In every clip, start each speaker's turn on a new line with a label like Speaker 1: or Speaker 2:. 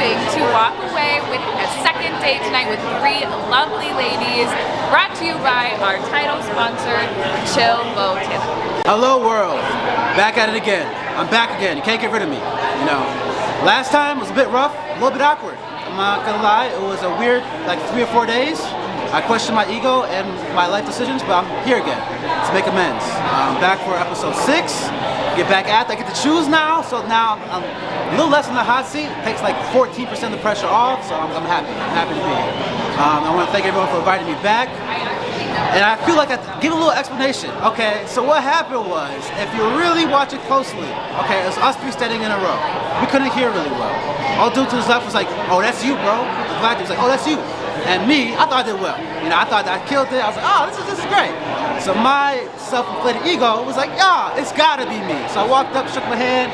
Speaker 1: hoping to walk away with a second date tonight with 3 lovely ladies, brought to you by our title sponsor, Chill Motel.
Speaker 2: Hello world, back at it again. I'm back again, you can't get rid of me, you know. Last time was a bit rough, a little bit awkward. I'm not gonna lie, it was a weird, like 3 or 4 days. I questioned my ego and my life decisions, but I'm here again to make amends. I'm back for episode 6. Get back at it. I get to choose now, so now I'm a little less in the hot seat. It takes like 14% of the pressure off, so I'm happy. I'm happy to be here. I want to thank everyone for inviting me back. And I feel like I give a little explanation. Okay, so what happened was, if you really watch it closely, okay, it was us 3 standing in a row. We couldn't hear really well. All dude to his left was like, "Oh, that's you, bro." The black dude was like, "Oh, that's you." And me, I thought I did well. You know, I thought that I killed it. I was like, "Oh, this is great." So my self-inflated ego was like, "Yeah, it's gotta be me." So I walked up, shook my hand,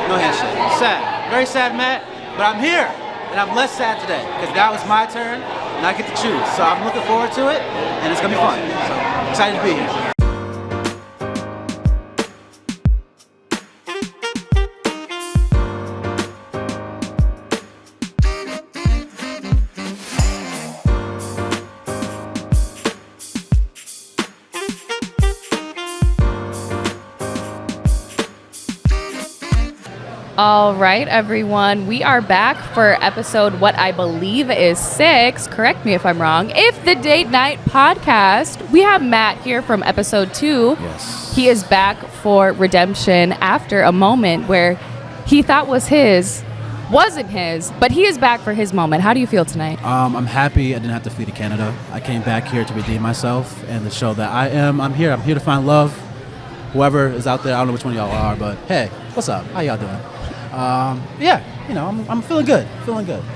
Speaker 2: no handshake. Sad, very sad, Matt. But I'm here, and I'm less sad today because that was my turn, and I get to choose. So I'm looking forward to it, and it's gonna be fun. So excited to be here.
Speaker 1: All right, everyone. We are back for episode what I believe is 6. Correct me if I'm wrong. If the Date Night podcast. We have Matt here from episode 2.
Speaker 2: Yes.
Speaker 1: He is back for redemption after a moment where he thought wasn't his, but he is back for his moment. How do you feel tonight?
Speaker 2: I'm happy I didn't have to flee to Canada. I came back here to redeem myself and to show that I'm here. I'm here to find love. Whoever is out there, I don't know which one of y'all are, but hey, what's up? How y'all doing? Yeah, you know, I'm feeling good,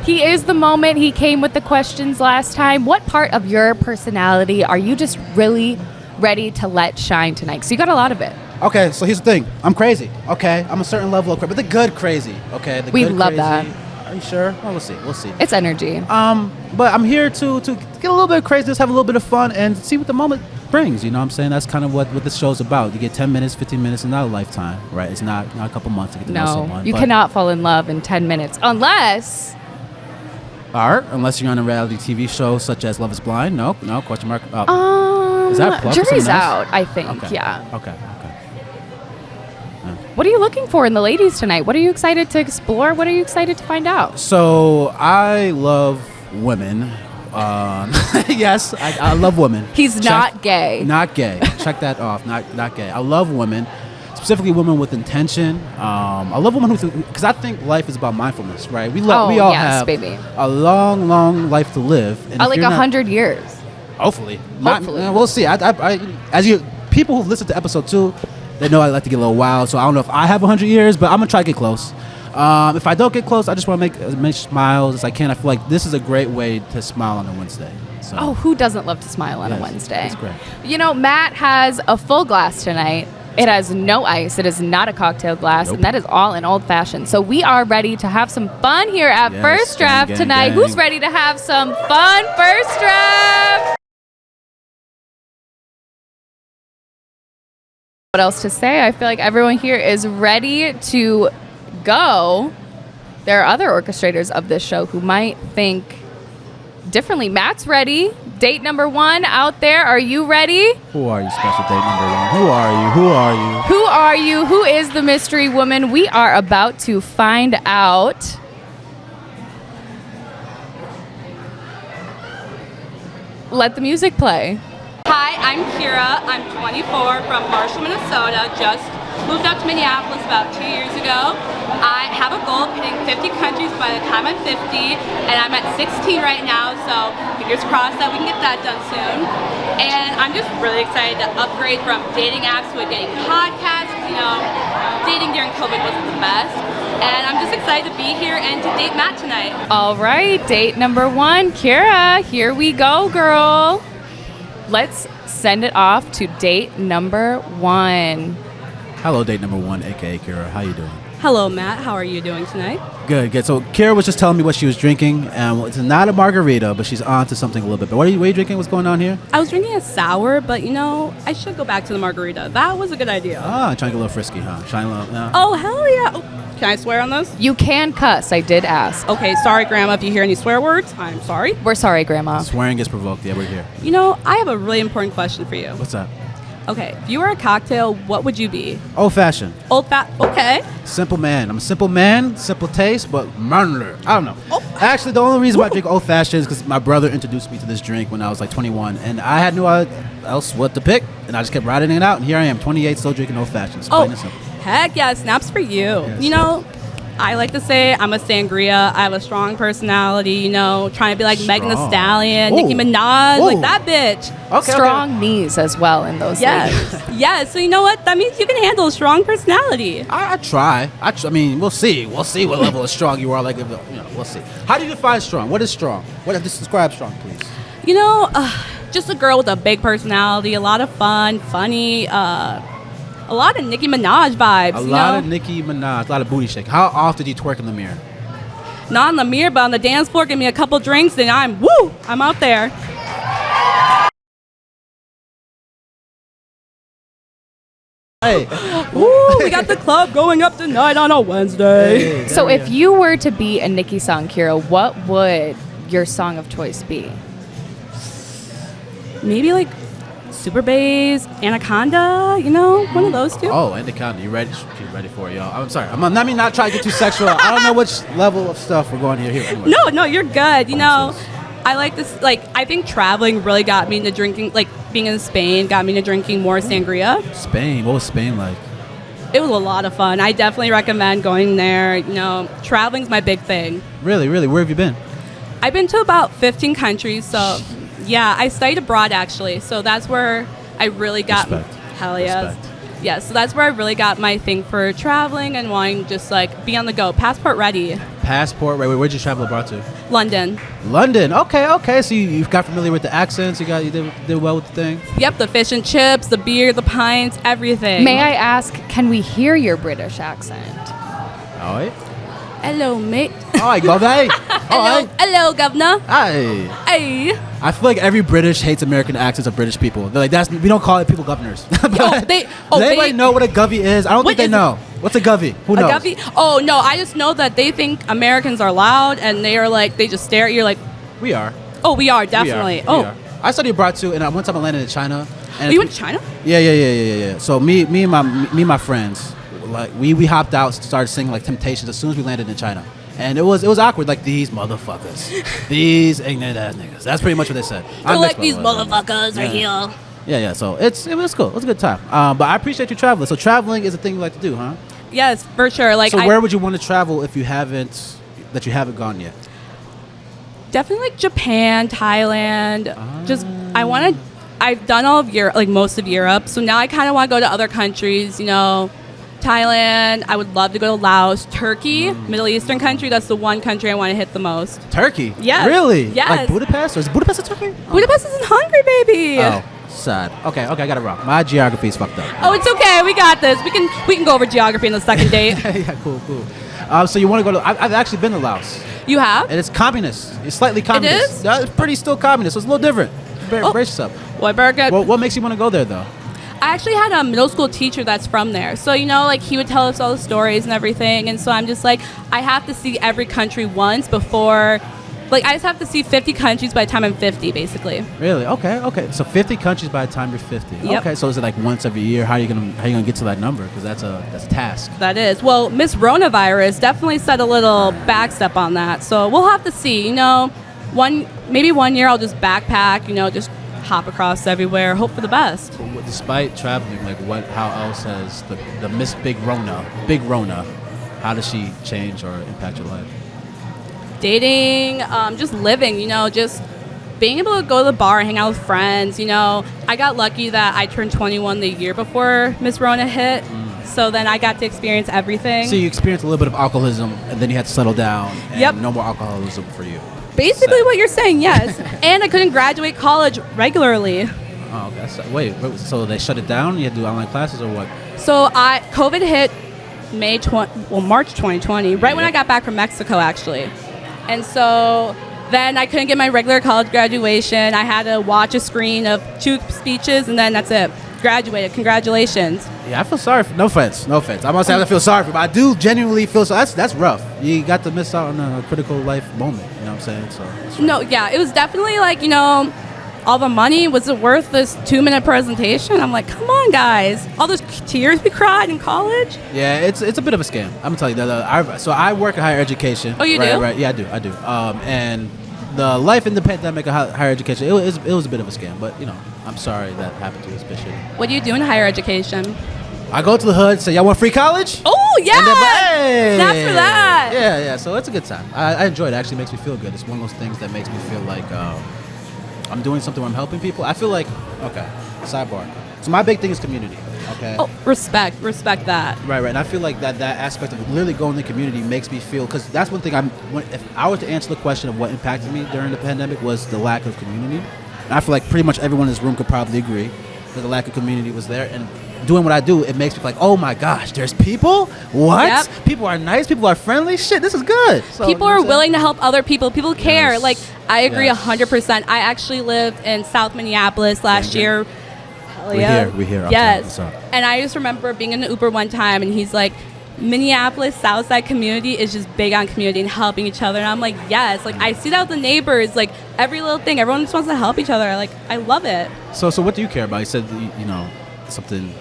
Speaker 1: He is the moment. He came with the questions last time. What part of your personality are you just really ready to let shine tonight? Because you got a lot of it.
Speaker 2: Okay, so here's the thing. I'm crazy, okay? I'm a certain level of crazy, but the good crazy, okay?
Speaker 1: We love that.
Speaker 2: Are you sure? Well, we'll see.
Speaker 1: It's energy.
Speaker 2: But I'm here to get a little bit crazy, just have a little bit of fun, and see what the moment brings, you know what I'm saying? That's kind of what this show's about. You get 10 minutes, 15 minutes, and not a lifetime, right? It's not a couple months to get to know someone.
Speaker 1: You cannot fall in love in 10 minutes unless
Speaker 2: you're on a reality TV show such as Love is Blind. No, question mark. Is that a plug for
Speaker 1: jury's
Speaker 2: someone else?
Speaker 1: out, I think.
Speaker 2: Okay.
Speaker 1: Yeah.
Speaker 2: Okay.
Speaker 1: What are you looking for in the ladies tonight? What are you excited to explore? What are you excited to find out?
Speaker 2: So I love women. Yes, I love women.
Speaker 1: He's not gay.
Speaker 2: Not gay. Check that off. Not gay. I love women, specifically women with intention. I love women because I think life is about mindfulness, right? We all have a long life to live. And
Speaker 1: like 100 years.
Speaker 2: Hopefully. We'll see. People who've listened to episode 2, they know I like to get a little wild. So I don't know if I have 100 years, but I'm gonna try to get close. If I don't get close, I just want to make as many smiles as I can. I feel like this is a great way to smile on a Wednesday. So.
Speaker 1: Oh, who doesn't love to smile on a Wednesday?
Speaker 2: It's great.
Speaker 1: You know, Matt has a full glass tonight. It has no ice. It is not a cocktail glass,
Speaker 2: Nope.
Speaker 1: and that is all in old-fashioned. So we are ready to have some fun here at First Draft
Speaker 2: gang,
Speaker 1: tonight.
Speaker 2: gang.
Speaker 1: Who's ready to have some fun First Draft? What else to say? I feel like everyone here is ready to go. There are other orchestrators of this show who might think differently. Matt's ready. Date number 1 out there. Are you ready?
Speaker 2: Who are you, special date number 1? Who are you? Who are you?
Speaker 1: Who are you? Who is the mystery woman? We are about to find out. Let the music play.
Speaker 3: Hi, I'm Keara. I'm 24 from Marshall, Minnesota. Just moved out to Minneapolis about 2 years ago. I have a goal of hitting 50 countries by the time I'm 50, and I'm at 16 right now, so fingers crossed that we can get that done soon. And I'm just really excited to upgrade from dating apps to a dating podcast. You know, dating during COVID wasn't the best. And I'm just excited to be here and to date Matt tonight.
Speaker 1: All right, date number 1, Keara. Here we go, girl. Let's send it off to date number 1.
Speaker 2: Hello, date number 1, aka Keara. How you doing?
Speaker 3: Hello, Matt. How are you doing tonight?
Speaker 2: Good, good. So Keara was just telling me what she was drinking, and it's not a margarita, but she's on to something a little bit. But what are you drinking? What's going on here?
Speaker 3: I was drinking a sour, but I should go back to the margarita. That was a good idea.
Speaker 2: Ah, trying to get a little frisky, huh? Trying a little.
Speaker 3: Oh, hell yeah. Oh, can I swear on this?
Speaker 1: You can cuss. I did ask.
Speaker 3: Okay, sorry, Grandma, if you hear any swear words. I'm sorry.
Speaker 1: We're sorry, Grandma.
Speaker 2: Swearing is provoked. Yeah, we're here.
Speaker 3: I have a really important question for you.
Speaker 2: What's up?
Speaker 3: Okay, if you were a cocktail, what would you be?
Speaker 2: Old fashioned.
Speaker 3: Okay.
Speaker 2: Simple man. I'm a simple man, simple taste, but manly. I don't know.
Speaker 3: Oh.
Speaker 2: Actually, the only reason why I drink old fashioned is because my brother introduced me to this drink when I was like 21, and I had no else what to pick, and I just kept riding it out, and here I am, 28, still drinking old fashioned.
Speaker 3: Oh, heck yeah, snaps for you.
Speaker 2: Yes.
Speaker 3: I like to say I'm a sangria. I have a strong personality, trying to be like Megan Thee Stallion,
Speaker 2: Ooh.
Speaker 3: Nicki Minaj,
Speaker 2: Ooh.
Speaker 3: like that bitch.
Speaker 2: Okay,
Speaker 1: Strong knees as well in those
Speaker 3: Yes.
Speaker 1: ladies.
Speaker 3: Yes. So you know what? That means you can handle a strong personality.
Speaker 2: I try. I mean, we'll see. We'll see what level of strong you are. Like, we'll see. How do you define strong? What is strong? Describe strong, please.
Speaker 3: Just a girl with a big personality, a lot of fun, funny, a lot of Nicki Minaj vibes.
Speaker 2: A lot of Nicki Minaj, a lot of booty shake. How often do you twerk in the mirror?
Speaker 3: Not in the mirror, but on the dance floor. Give me a couple drinks, then I'm out there.
Speaker 2: Hey.
Speaker 3: Woo, we got the club going up tonight on a Wednesday.
Speaker 2: Hey,
Speaker 1: So
Speaker 2: yeah.
Speaker 1: if you were to be a Nicki song, Keara, what would your song of choice be?
Speaker 3: Maybe like Super Bass, Anaconda, one of those two.
Speaker 2: Oh, Anaconda, you ready? She's ready for it, y'all. I'm sorry. Let me not try to get too sexual. I don't know which level of stuff we're going here. Anyway.
Speaker 3: No, you're good. I like this. I think traveling really got me into drinking. Like being in Spain got me into drinking more sangria.
Speaker 2: Spain. What was Spain like?
Speaker 3: It was a lot of fun. I definitely recommend going there. Traveling's my big thing.
Speaker 2: Really, really. Where have you been?
Speaker 3: I've been to about 15 countries. So, yeah, I studied abroad actually. So that's where I really got.
Speaker 2: Respect.
Speaker 3: Hell yes.
Speaker 2: Respect.
Speaker 3: Yeah, so that's where I really got my thing for traveling and wanting just be on the go. Passport ready.
Speaker 2: Passport. Where'd you travel abroad to?
Speaker 3: London.
Speaker 2: London. Okay. So you got familiar with the accents. You did well with the thing.
Speaker 3: Yep, the fish and chips, the beer, the pints, everything.
Speaker 1: May I ask, can we hear your British accent?
Speaker 2: All right.
Speaker 3: Hello, mate.
Speaker 2: All right, go hey.
Speaker 3: Hello, governor.
Speaker 2: Hey.
Speaker 3: Hey.
Speaker 2: I feel like every British hates American accents of British people. They're like, we don't call it people governors. Does anybody know what a govy is? I don't think they know. What's a govy? Who knows?
Speaker 3: A govy? Oh, no, I just know that they think Americans are loud and they are they just stare at you like.
Speaker 2: We are.
Speaker 3: Oh, we are, definitely.
Speaker 2: We are. I studied abroad too, and one time I landed in China. And
Speaker 3: you went to China?
Speaker 2: Yeah. So me and my friends, we hopped out, started singing Temptations as soon as we landed in China. And it was awkward, these motherfuckers, these ignorant ass niggas. That's pretty much what they said.
Speaker 3: These motherfuckers are here.
Speaker 2: Yeah. So it was cool. It was a good time. But I appreciate you traveling. So traveling is a thing you like to do, huh?
Speaker 3: Yes, for sure.
Speaker 2: So where would you want to travel if you haven't gone yet?
Speaker 3: Definitely Japan, Thailand. I've done all of Europe, most of Europe. So now I kind of want to go to other countries, Thailand. I would love to go to Laos, Turkey, Middle Eastern country. That's the one country I want to hit the most.
Speaker 2: Turkey?
Speaker 3: Yes.
Speaker 2: Really?
Speaker 3: Yes.
Speaker 2: Like Budapest? Or is Budapest a Turkey?
Speaker 3: Budapest is in Hungary, baby.
Speaker 2: Oh, sad. Okay, I got it wrong. My geography is fucked up.
Speaker 3: Oh, it's okay. We got this. We can go over geography in the second date.
Speaker 2: Yeah, cool. So you want to go to? I've actually been to Laos.
Speaker 3: You have?
Speaker 2: And it's communist. It's slightly communist.
Speaker 3: It is?
Speaker 2: Yeah, it's pretty still communist. So it's a little different. Brace yourself.
Speaker 3: Well, very good.
Speaker 2: What makes you want to go there though?
Speaker 3: I actually had a middle school teacher that's from there. So, he would tell us all the stories and everything. And so I'm just I have to see every country once before, I just have to see 50 countries by the time I'm 50, basically.
Speaker 2: Really? Okay. So 50 countries by the time you're 50.
Speaker 3: Yep.
Speaker 2: Okay. So is it once every year? How are you gonna get to that number? Because that's a task.
Speaker 3: That is. Well, Miss Ronavirus definitely set a little backstep on that. So we'll have to see. Maybe 1 year I'll just backpack, just hop across everywhere, hope for the best.
Speaker 2: But despite traveling, how else has the Miss Big Rona, how does she change or impact your life?
Speaker 3: Dating, just living, just being able to go to the bar and hang out with friends. I got lucky that I turned 21 the year before Miss Rona hit. So then I got to experience everything.
Speaker 2: So you experienced a little bit of alcoholism, and then you had to settle down. And
Speaker 3: Yep.
Speaker 2: No more alcoholism for you.
Speaker 3: Basically what you're saying, yes. And I couldn't graduate college regularly.
Speaker 2: Oh, okay. So, wait. So they shut it down? You had to do online classes or what?
Speaker 3: So COVID hit March 2020, right when I got back from Mexico, actually. And so then I couldn't get my regular college graduation. I had to watch a screen of 2 speeches, and then that's it. Graduated. Congratulations.
Speaker 2: Yeah, I feel sorry. No offense. I'm not saying I feel sorry for you, but I do genuinely feel so. That's rough. You got to miss out on a critical life moment. You know what I'm saying? So.
Speaker 3: No, yeah, it was definitely like, all the money, was it worth this 2-minute presentation? I'm like, come on, guys. All those tears we cried in college.
Speaker 2: Yeah, it's a bit of a scam. I'm gonna tell you that. So I work in higher education.
Speaker 3: Oh, you do?
Speaker 2: Right. Yeah, I do. And the life in the pandemic of higher education, it was a bit of a scam. But I'm sorry that happened to you. It's a bit shitty.
Speaker 3: What do you do in higher education?
Speaker 2: I go to the hood, say, y'all want free college?
Speaker 3: Oh, yeah!
Speaker 2: And then, hey!
Speaker 3: Snaps for that!
Speaker 2: Yeah. So it's a good time. I enjoy it. It actually makes me feel good. It's one of those things that makes me feel like I'm doing something where I'm helping people. I feel like, okay, sidebar. So my big thing is community, okay?
Speaker 3: Oh, respect that.
Speaker 2: Right. And I feel like that aspect of literally going to the community makes me feel, because that's one thing if I were to answer the question of what impacted me during the pandemic was the lack of community. And I feel like pretty much everyone in this room could probably agree that the lack of community was there. And doing what I do, it makes me feel like, oh my gosh, there's people? What?
Speaker 3: Yep.
Speaker 2: People are nice, people are friendly? Shit, this is good. So,
Speaker 3: people are willing to help other people. People care.
Speaker 2: Yes.
Speaker 3: Like, I agree
Speaker 2: Yes.
Speaker 3: 100%. I actually lived in South Minneapolis last year. Hell
Speaker 2: We're here.
Speaker 3: Yes. And I just remember being in the Uber one time, and he's like, Minneapolis Southside community is just big on community and helping each other. And I'm like, yes. Like, I see that with the neighbors. Like, every little thing. Everyone just wants to help each other. Like, I love it.
Speaker 2: So what do you care about? You said, something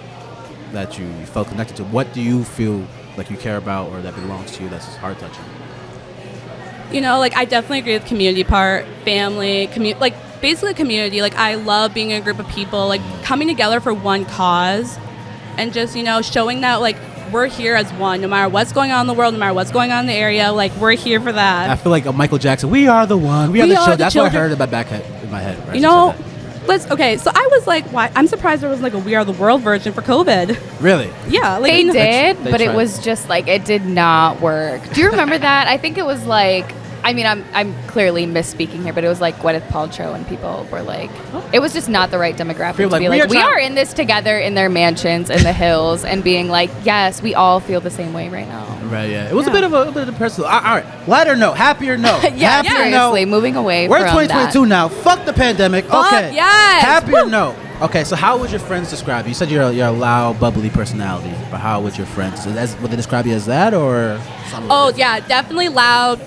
Speaker 2: that you felt connected to. What do you feel like you care about or that belongs to you that's heart touching?
Speaker 3: Like, I definitely agree with community part, family, like basically community. Like, I love being in a group of people, like coming together for one cause, and just showing that like we're here as one, no matter what's going on in the world, no matter what's going on in the area. Like, we're here for that.
Speaker 2: I feel like Michael Jackson. We are the one. We are the children. That's what I heard in my head. Right?
Speaker 3: Okay, so I was like, why? I'm surprised there wasn't like a We Are the World version for COVID.
Speaker 2: Really?
Speaker 3: Yeah, like
Speaker 1: They did,
Speaker 2: They
Speaker 1: but it
Speaker 2: tried.
Speaker 1: was just like it did not work. Do you remember that? I think it was like, I mean, I'm clearly misspeaking here, but it was like Gwyneth Paltrow, and people were like, it was just not the right demographic to be like, we are in this together in their mansions in the hills, and being like, yes, we all feel the same way right now.
Speaker 2: Right. Yeah. It was a bit of a personal. All right. Lighter note. Happier note.
Speaker 1: Yeah,
Speaker 2: happier
Speaker 1: seriously,
Speaker 2: note.
Speaker 1: moving away
Speaker 2: We're
Speaker 1: from
Speaker 2: in 2022
Speaker 1: that.
Speaker 2: now. Fuck the pandemic. Okay.
Speaker 3: Yes.
Speaker 2: Happier note. Okay. So how would your friends describe you? You said you're a loud, bubbly personality, but how would your friends? Would they describe you as that or?
Speaker 3: Oh yeah, definitely loud.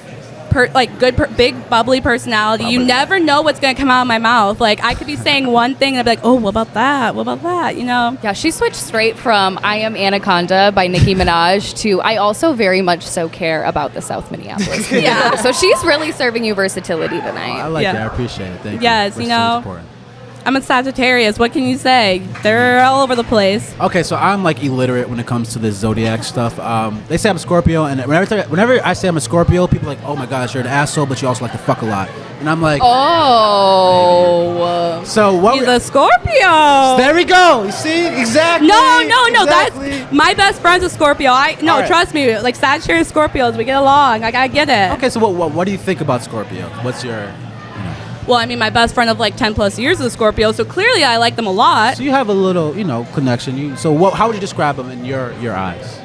Speaker 3: Big bubbly personality.
Speaker 2: Bubbly.
Speaker 3: You never know what's gonna come out of my mouth. Like, I could be saying one thing and I'd be like, oh, what about that? What about that?
Speaker 1: Yeah, she switched straight from I Am Anaconda by Nicki Minaj to I also very much so care about the South Minneapolis community.
Speaker 3: Yeah.
Speaker 1: So she's really serving you versatility tonight.
Speaker 2: I like
Speaker 3: Yeah.
Speaker 2: that. I appreciate it. Thank
Speaker 3: Yes,
Speaker 2: you.
Speaker 3: you know. I'm a Sagittarius. What can you say? They're all over the place.
Speaker 2: Okay, so I'm like illiterate when it comes to this zodiac stuff. They say I'm a Scorpio, and whenever I say I'm a Scorpio, people are like, oh my gosh, you're an asshole, but you also like to fuck a lot. And I'm like,
Speaker 1: oh.
Speaker 2: So what?
Speaker 3: He's a Scorpio.
Speaker 2: There we go. You see? Exactly.
Speaker 3: No.
Speaker 2: Exactly.
Speaker 3: That's my best friend's a Scorpio.
Speaker 2: All right.
Speaker 3: Trust me. Like, Sagittarius, Scorpios, we get along. Like, I get it.
Speaker 2: Okay, so what do you think about Scorpio? What's your,
Speaker 3: Well, I mean, my best friend of like 10 plus years is a Scorpio, so clearly I like them a lot.
Speaker 2: So you have a little, connection. How would you describe them in your eyes?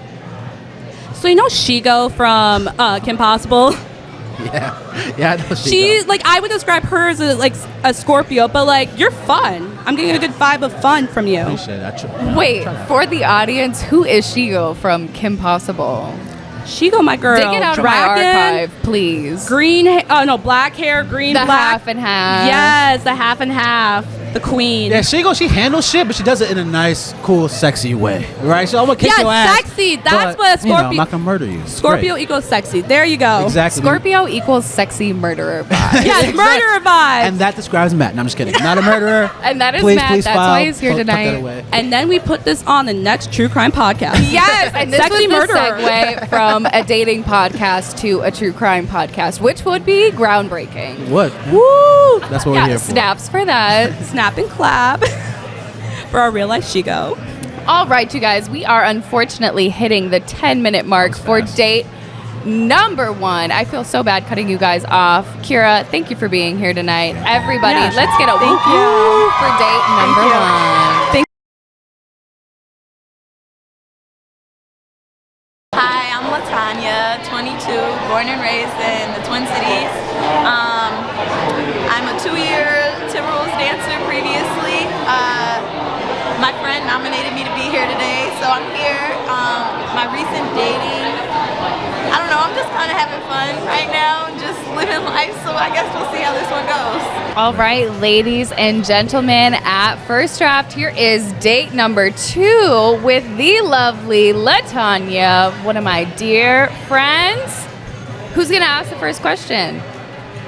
Speaker 3: So Shigo from Kim Possible?
Speaker 2: Yeah, I know
Speaker 3: She, like, I would describe her as a Scorpio, but like, you're fun. I'm getting a good vibe of fun from you.
Speaker 2: Appreciate it.
Speaker 1: Wait, for the audience, who is Shigo from Kim Possible?
Speaker 3: Shigo, my girl.
Speaker 1: Dig it out of my archive, please.
Speaker 3: Black hair, green,
Speaker 1: The
Speaker 3: black.
Speaker 1: half and half.
Speaker 3: Yes, the half and half. The queen.
Speaker 2: Yeah, she handles shit, but she does it in a nice, cool, sexy way, right? So I'm gonna kick your ass.
Speaker 3: Sexy. That's
Speaker 2: but,
Speaker 3: what a Scorpio.
Speaker 2: I'm not gonna murder you. It's
Speaker 3: Scorpio
Speaker 2: great.
Speaker 3: equals sexy. There you go.
Speaker 2: Exactly.
Speaker 1: Scorpio equals sexy murderer vibe.
Speaker 3: Yes,
Speaker 2: Exactly.
Speaker 3: murderer vibes.
Speaker 2: And that describes Matt. No, I'm just kidding. Not a murderer.
Speaker 1: And that is
Speaker 2: please,
Speaker 1: Matt.
Speaker 2: Please
Speaker 1: That's
Speaker 2: file.
Speaker 1: why he's here
Speaker 2: Tuck that
Speaker 1: tonight.
Speaker 2: away.
Speaker 3: And then we put this on the next true crime podcast.
Speaker 1: Yes, and this
Speaker 3: Sexy
Speaker 1: was the
Speaker 3: murderer.
Speaker 1: segue from a dating podcast to a true crime podcast, which would be groundbreaking.
Speaker 2: What?
Speaker 3: Woo!
Speaker 2: That's what we're here for.
Speaker 1: Snaps for that.
Speaker 3: Snap and clap for our real life Shigo.
Speaker 1: All right, you guys, we are unfortunately hitting the 10-minute mark for
Speaker 2: fast.
Speaker 1: date number 1. I feel so bad cutting you guys off. Keara, thank you for being here tonight. Everybody,
Speaker 3: Yeah,
Speaker 1: let's get a
Speaker 3: thank
Speaker 1: woo
Speaker 3: you.
Speaker 1: for date number
Speaker 3: you.
Speaker 1: 1.
Speaker 3: Thank
Speaker 4: 22, born and raised in the Twin Cities. I'm a 2-year Timberwolves dancer previously. My friend nominated me to be here today, so I'm here. My recent dating, I don't know, I'm just kind of having fun right now, just living life, so I guess we'll see how this one goes.
Speaker 1: All right, ladies and gentlemen, at First Draft, here is date number 2 with the lovely LaTanya, one of my dear friends. Who's going to ask the first question?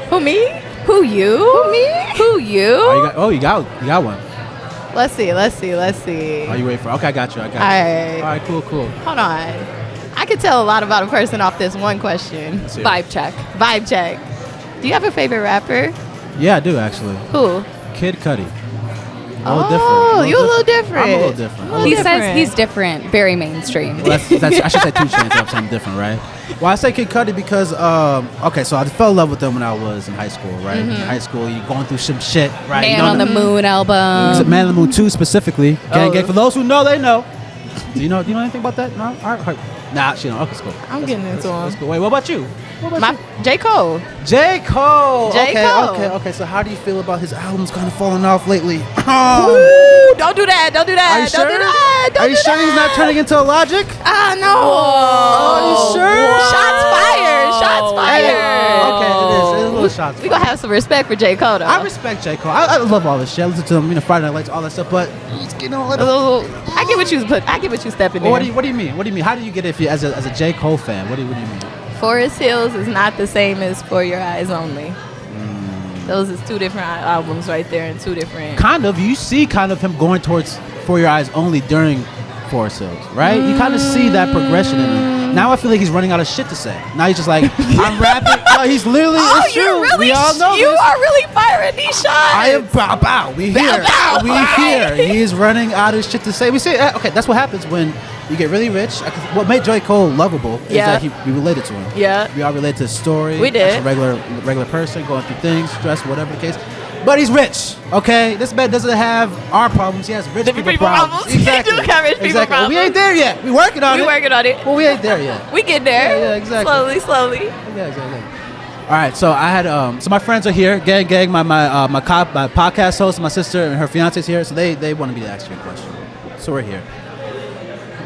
Speaker 4: Who, me?
Speaker 1: Who, you?
Speaker 4: Who, me?
Speaker 1: Who, you?
Speaker 5: You got one.
Speaker 4: Let's see.
Speaker 5: Are you waiting for? Okay, I got you.
Speaker 4: All right.
Speaker 5: All right, cool.
Speaker 4: Hold on. I could tell a lot about a person off this one question.
Speaker 1: Vibe check.
Speaker 4: Vibe check. Do you have a favorite rapper?
Speaker 5: Yeah, I do actually.
Speaker 4: Who?
Speaker 5: Kid Cudi.
Speaker 4: You're a little different.
Speaker 5: I'm a little different.
Speaker 1: He says he's different, very mainstream.
Speaker 5: Well, I should say 2 Chainz up something different, right? Well, I say Kid Cudi because, so I fell in love with him when I was in high school, right? In high school, you're going through some shit, right?
Speaker 1: Man on the Moon album.
Speaker 5: Man on the Moon 2 specifically. Gang. For those who know, they know. Do you know anything about that? No? All right. Nah, she don't. Okay, let's go.
Speaker 4: I'm getting into him.
Speaker 5: Let's go. Wait, what about you?
Speaker 4: J. Cole.
Speaker 5: J. Cole.
Speaker 4: J. Cole.
Speaker 5: Okay. So how do you feel about his albums kind of falling off lately?
Speaker 4: Ooh, don't do that.
Speaker 5: Are you sure he's not turning into a Logic?
Speaker 4: No.
Speaker 5: Are you sure?
Speaker 4: Shots fired.
Speaker 5: Okay, it is. It's a little shots fired.
Speaker 4: We gonna have some respect for J. Cole, though.
Speaker 5: I respect J. Cole. I love all this shit. I listen to him, Friday Night Lights, all that stuff. But he's getting a little.
Speaker 4: I get what you stepping in.
Speaker 5: What do you mean? How do you get it as a J. Cole fan? What do you mean?
Speaker 4: Forest Hills is not the same as For Your Eyes Only. Those is 2 different albums right there and 2 different.
Speaker 5: Kind of. You see kind of him going towards For Your Eyes Only during Forest Hills, right? You kind of see that progression in him. Now I feel like he's running out of shit to say. Now he's just like, I'm rapping. No, he's literally, it's true. We all know
Speaker 4: you
Speaker 5: this.
Speaker 4: are really firing these shots.
Speaker 5: I am bow. We here. He's running out of shit to say. We say, okay, that's what happens when you get really rich. What made J. Cole lovable is that we related to him.
Speaker 4: Yeah.
Speaker 5: We all related to his story.
Speaker 4: We did.
Speaker 5: As a regular person going through things, stress, whatever the case. But he's rich, okay? This man doesn't have our problems. He has rich people problems.
Speaker 4: Exactly. He do have rich people problems.
Speaker 5: We ain't there yet. We working on it. Well, we ain't there yet.
Speaker 4: We get there.
Speaker 5: Yeah, exactly.
Speaker 4: Slowly.
Speaker 5: Yeah, exactly. All right, so I had so my friends are here, gang. My podcast host, my sister and her fiance is here, so they wanted me to ask you a question. So we're here.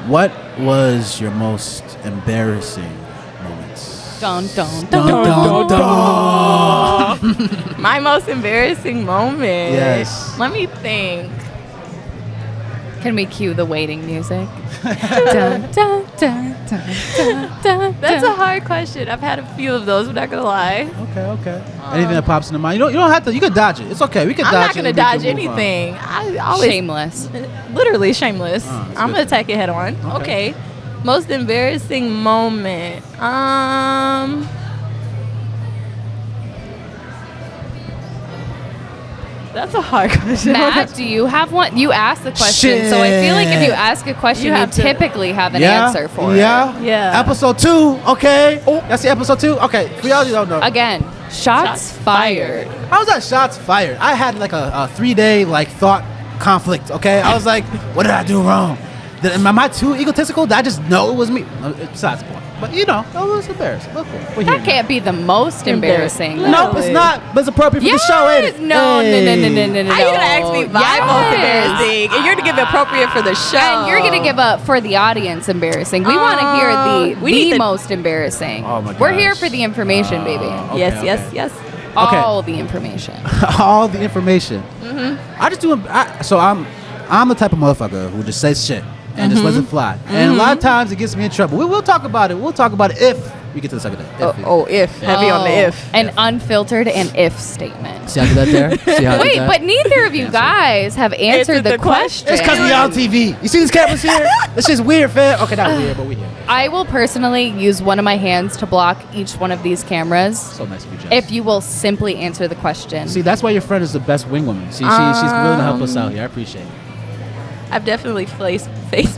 Speaker 5: What was your most embarrassing moments?
Speaker 1: Dun.
Speaker 4: My most embarrassing moment.
Speaker 5: Yes.
Speaker 4: Let me think.
Speaker 1: Can we cue the waiting music? Dun, dun, dun, dun, dun,
Speaker 4: That's a hard question. I've had a few of those. I'm not gonna lie.
Speaker 5: Okay. Anything that pops into mind? You don't have to. You can dodge it. It's okay. We can dodge it.
Speaker 4: I'm not gonna dodge anything. I always
Speaker 1: Shameless.
Speaker 4: Literally shameless.
Speaker 5: That's
Speaker 4: I'm
Speaker 5: good.
Speaker 4: gonna attack it head on. Okay. Most embarrassing moment. That's a hard question.
Speaker 1: Matt, do you have one? You asked the question, so I feel like if you ask a question, you typically have an answer for it.
Speaker 4: Yeah.
Speaker 5: Episode 2. Okay. That's the episode 2. Okay. For y'all who don't know.
Speaker 1: Again, shots fired.
Speaker 5: How was that shots fired? I had like a 3-day thought conflict. Okay. I was like, what did I do wrong? Am I too egotistical? Did I just know it was me? Besides the point. But it was embarrassing. Look, we're here
Speaker 1: That can't be the most embarrassing.
Speaker 5: Nope, it's not. But it's appropriate for the show, ain't it?
Speaker 1: No.
Speaker 4: How you gonna ask me my most embarrassing? And you're gonna give it appropriate for the show.
Speaker 1: And you're gonna give up for the audience embarrassing. We want to hear the most embarrassing.
Speaker 5: Oh my
Speaker 1: We're here
Speaker 5: gosh.
Speaker 1: for the information, baby.
Speaker 5: Okay,
Speaker 4: Yes.
Speaker 1: All the information.
Speaker 5: All the information. I just do. I'm the type of motherfucker who just says shit and just lets it fly. And a lot of times it gets me in trouble. We'll talk about it. We'll talk about it if we get to the second day.
Speaker 4: If. Heavy on the if.
Speaker 1: An unfiltered and if statement.
Speaker 5: See how I did that there? See how I did
Speaker 1: Wait,
Speaker 5: that?
Speaker 1: but neither of you guys have answered the question.
Speaker 5: It's because we on TV. You see these cameras here? This shit's weird, fam. Okay, not weird, but we here.
Speaker 1: I will personally use one of my hands to block each one of these cameras.
Speaker 5: So nice of you, Jess.
Speaker 1: If you will simply answer the question.
Speaker 5: See, that's why your friend is the best wing woman. See, she's willing to help us out here. I appreciate it.
Speaker 4: I've definitely face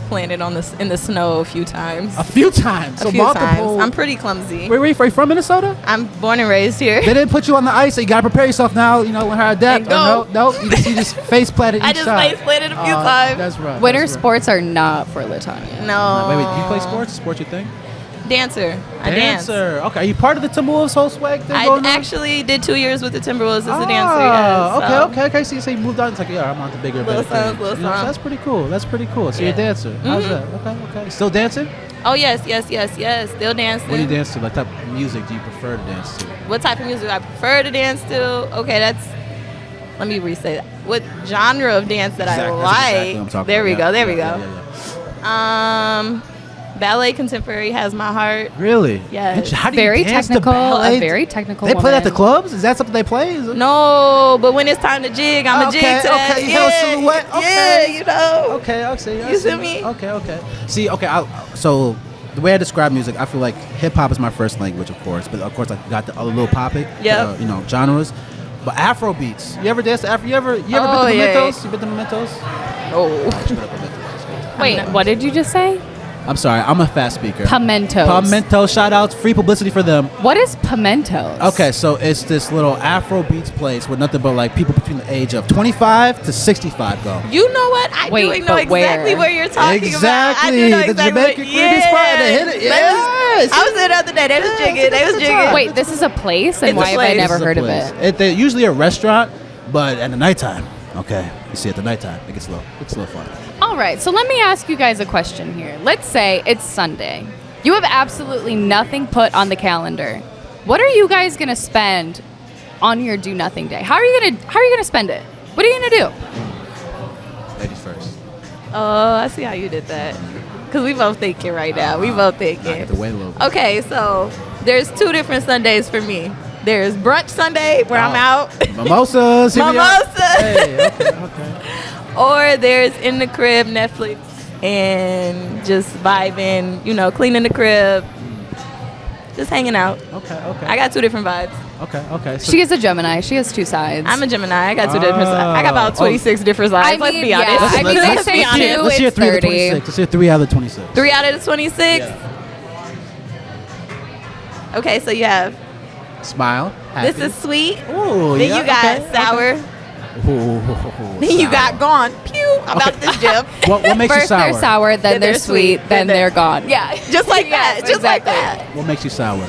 Speaker 4: planted in the snow a few times.
Speaker 5: A few times.
Speaker 4: A few times. I'm pretty clumsy.
Speaker 5: Where are you from? Minnesota?
Speaker 4: I'm born and raised here.
Speaker 5: They didn't put you on the ice, so you gotta prepare yourself now. When her adapt. No. You just face planted each
Speaker 4: I just
Speaker 5: time.
Speaker 4: face planted a few times.
Speaker 5: That's right.
Speaker 1: Winter sports are not for LaTanya.
Speaker 4: No.
Speaker 5: Wait. Do you play sports? Sports your thing?
Speaker 4: Dancer. I dance.
Speaker 5: Dancer. Okay. Are you part of the Timberwolves whole swag thing
Speaker 4: I
Speaker 5: going on?
Speaker 4: actually did 2 years with the Timberwolves as a dancer.
Speaker 5: Oh,
Speaker 4: Yes,
Speaker 5: okay. So you moved on. It's like, yeah, I'm on to bigger,
Speaker 4: Little
Speaker 5: better
Speaker 4: songs,
Speaker 5: things.
Speaker 4: little
Speaker 5: You know, so
Speaker 4: songs.
Speaker 5: that's pretty cool. So you're a
Speaker 4: Yeah.
Speaker 5: dancer. How's that? Okay. Still dancing?
Speaker 4: Oh yes. Still dancing.
Speaker 5: What do you dance to? Like, type of music do you prefer to dance to?
Speaker 4: What type of music do I prefer to dance to? Okay, let me re-say that. What genre of dance that
Speaker 5: Exactly,
Speaker 4: I
Speaker 5: that's
Speaker 4: like?
Speaker 5: exactly what I'm talking
Speaker 4: There we
Speaker 5: about.
Speaker 4: go.
Speaker 5: Yeah.
Speaker 4: Ballet contemporary has my heart.
Speaker 5: Really?
Speaker 4: Yes.
Speaker 5: How do you
Speaker 1: Very
Speaker 5: dance to
Speaker 1: technical.
Speaker 5: ballet?
Speaker 1: A very technical.
Speaker 5: They play that at the
Speaker 1: woman.
Speaker 5: clubs? Is that something they play?
Speaker 4: No, but when it's time to jig, I'm a jig to that.
Speaker 5: Okay, you know, silhouette. Okay.
Speaker 4: Yeah, you know.
Speaker 5: Okay, I'll see.
Speaker 4: You see me?
Speaker 5: Okay. See, so the way I describe music, I feel like hip hop is my first language, of course, but of course I got the other little popic,
Speaker 4: Yep.
Speaker 5: genres. But Afro beats. You ever dance to Afro? You ever been to
Speaker 4: Oh, yeah.
Speaker 5: Mementos? You been to Mementos?
Speaker 4: Oh.
Speaker 1: Wait, what did you just say?
Speaker 5: I'm sorry, I'm a fast speaker.
Speaker 1: Pimentos.
Speaker 5: Pimento, shout outs, free publicity for them.
Speaker 1: What is pimentos?
Speaker 5: Okay, so it's this little Afro beats place where nothing but like people between the age of 25 to 65 go.
Speaker 4: You know what? I
Speaker 1: Wait,
Speaker 4: do know
Speaker 1: but
Speaker 4: exactly
Speaker 1: where?
Speaker 4: where you're talking
Speaker 5: Exactly.
Speaker 4: about. I do know
Speaker 5: The
Speaker 4: exactly
Speaker 5: Jamaican Caribbean spot, and they hit it. Yes.
Speaker 4: I was there the other day. They was jigging.
Speaker 1: Wait, this is a place, and
Speaker 4: It's a
Speaker 1: why have I
Speaker 4: place.
Speaker 1: never
Speaker 5: This is a
Speaker 1: heard of
Speaker 5: place.
Speaker 1: it?
Speaker 5: They're usually a restaurant, but at the nighttime. Okay, you see, at the nighttime, it gets a little fun.
Speaker 1: All right, so let me ask you guys a question here. Let's say it's Sunday. You have absolutely nothing put on the calendar. What are you guys gonna spend on your do nothing day? How are you gonna spend it? What are you gonna do?
Speaker 5: Ladies first.
Speaker 4: Oh, I see how you did that. Because we both thinking right now. We both
Speaker 5: I
Speaker 4: thinking.
Speaker 5: have to wait a little bit.
Speaker 4: Okay, so there's 2 different Sundays for me. There's brunch Sunday where I'm out.
Speaker 5: Mimosas. Here we are.
Speaker 4: Mimosas.
Speaker 5: Hey, okay.
Speaker 4: Or there's in the crib Netflix and just vibing, cleaning the crib, just hanging out.
Speaker 5: Okay.
Speaker 4: I got 2 different vibes.
Speaker 5: Okay. So
Speaker 1: She is a Gemini. She has 2 sides.
Speaker 4: I'm a Gemini. I got 2 different sides. I got about 26 different sides.
Speaker 1: I
Speaker 4: Let's
Speaker 1: mean,
Speaker 4: be honest.
Speaker 1: yeah, I mean, they
Speaker 4: Let's
Speaker 1: say
Speaker 4: be honest.
Speaker 1: two.
Speaker 5: let's hear
Speaker 1: It's
Speaker 5: 3 out of
Speaker 1: 30.
Speaker 5: 26. Let's hear 3 out of 26.
Speaker 4: 3 out of the 26.
Speaker 5: Yeah.
Speaker 4: Okay, so you have
Speaker 5: Smile. Happy.
Speaker 4: this is sweet.
Speaker 5: Ooh,
Speaker 4: Then
Speaker 5: yeah,
Speaker 4: you got
Speaker 5: okay,
Speaker 4: sour.
Speaker 5: Ooh,
Speaker 4: Then you
Speaker 5: sour.
Speaker 4: got gone. Pew about this gym.
Speaker 5: What makes
Speaker 1: First
Speaker 5: you sour?
Speaker 1: they're sour, then they're sweet, then they're gone. Yeah,
Speaker 4: Just like that. Just like
Speaker 1: exactly.
Speaker 4: that.
Speaker 5: What makes you sour?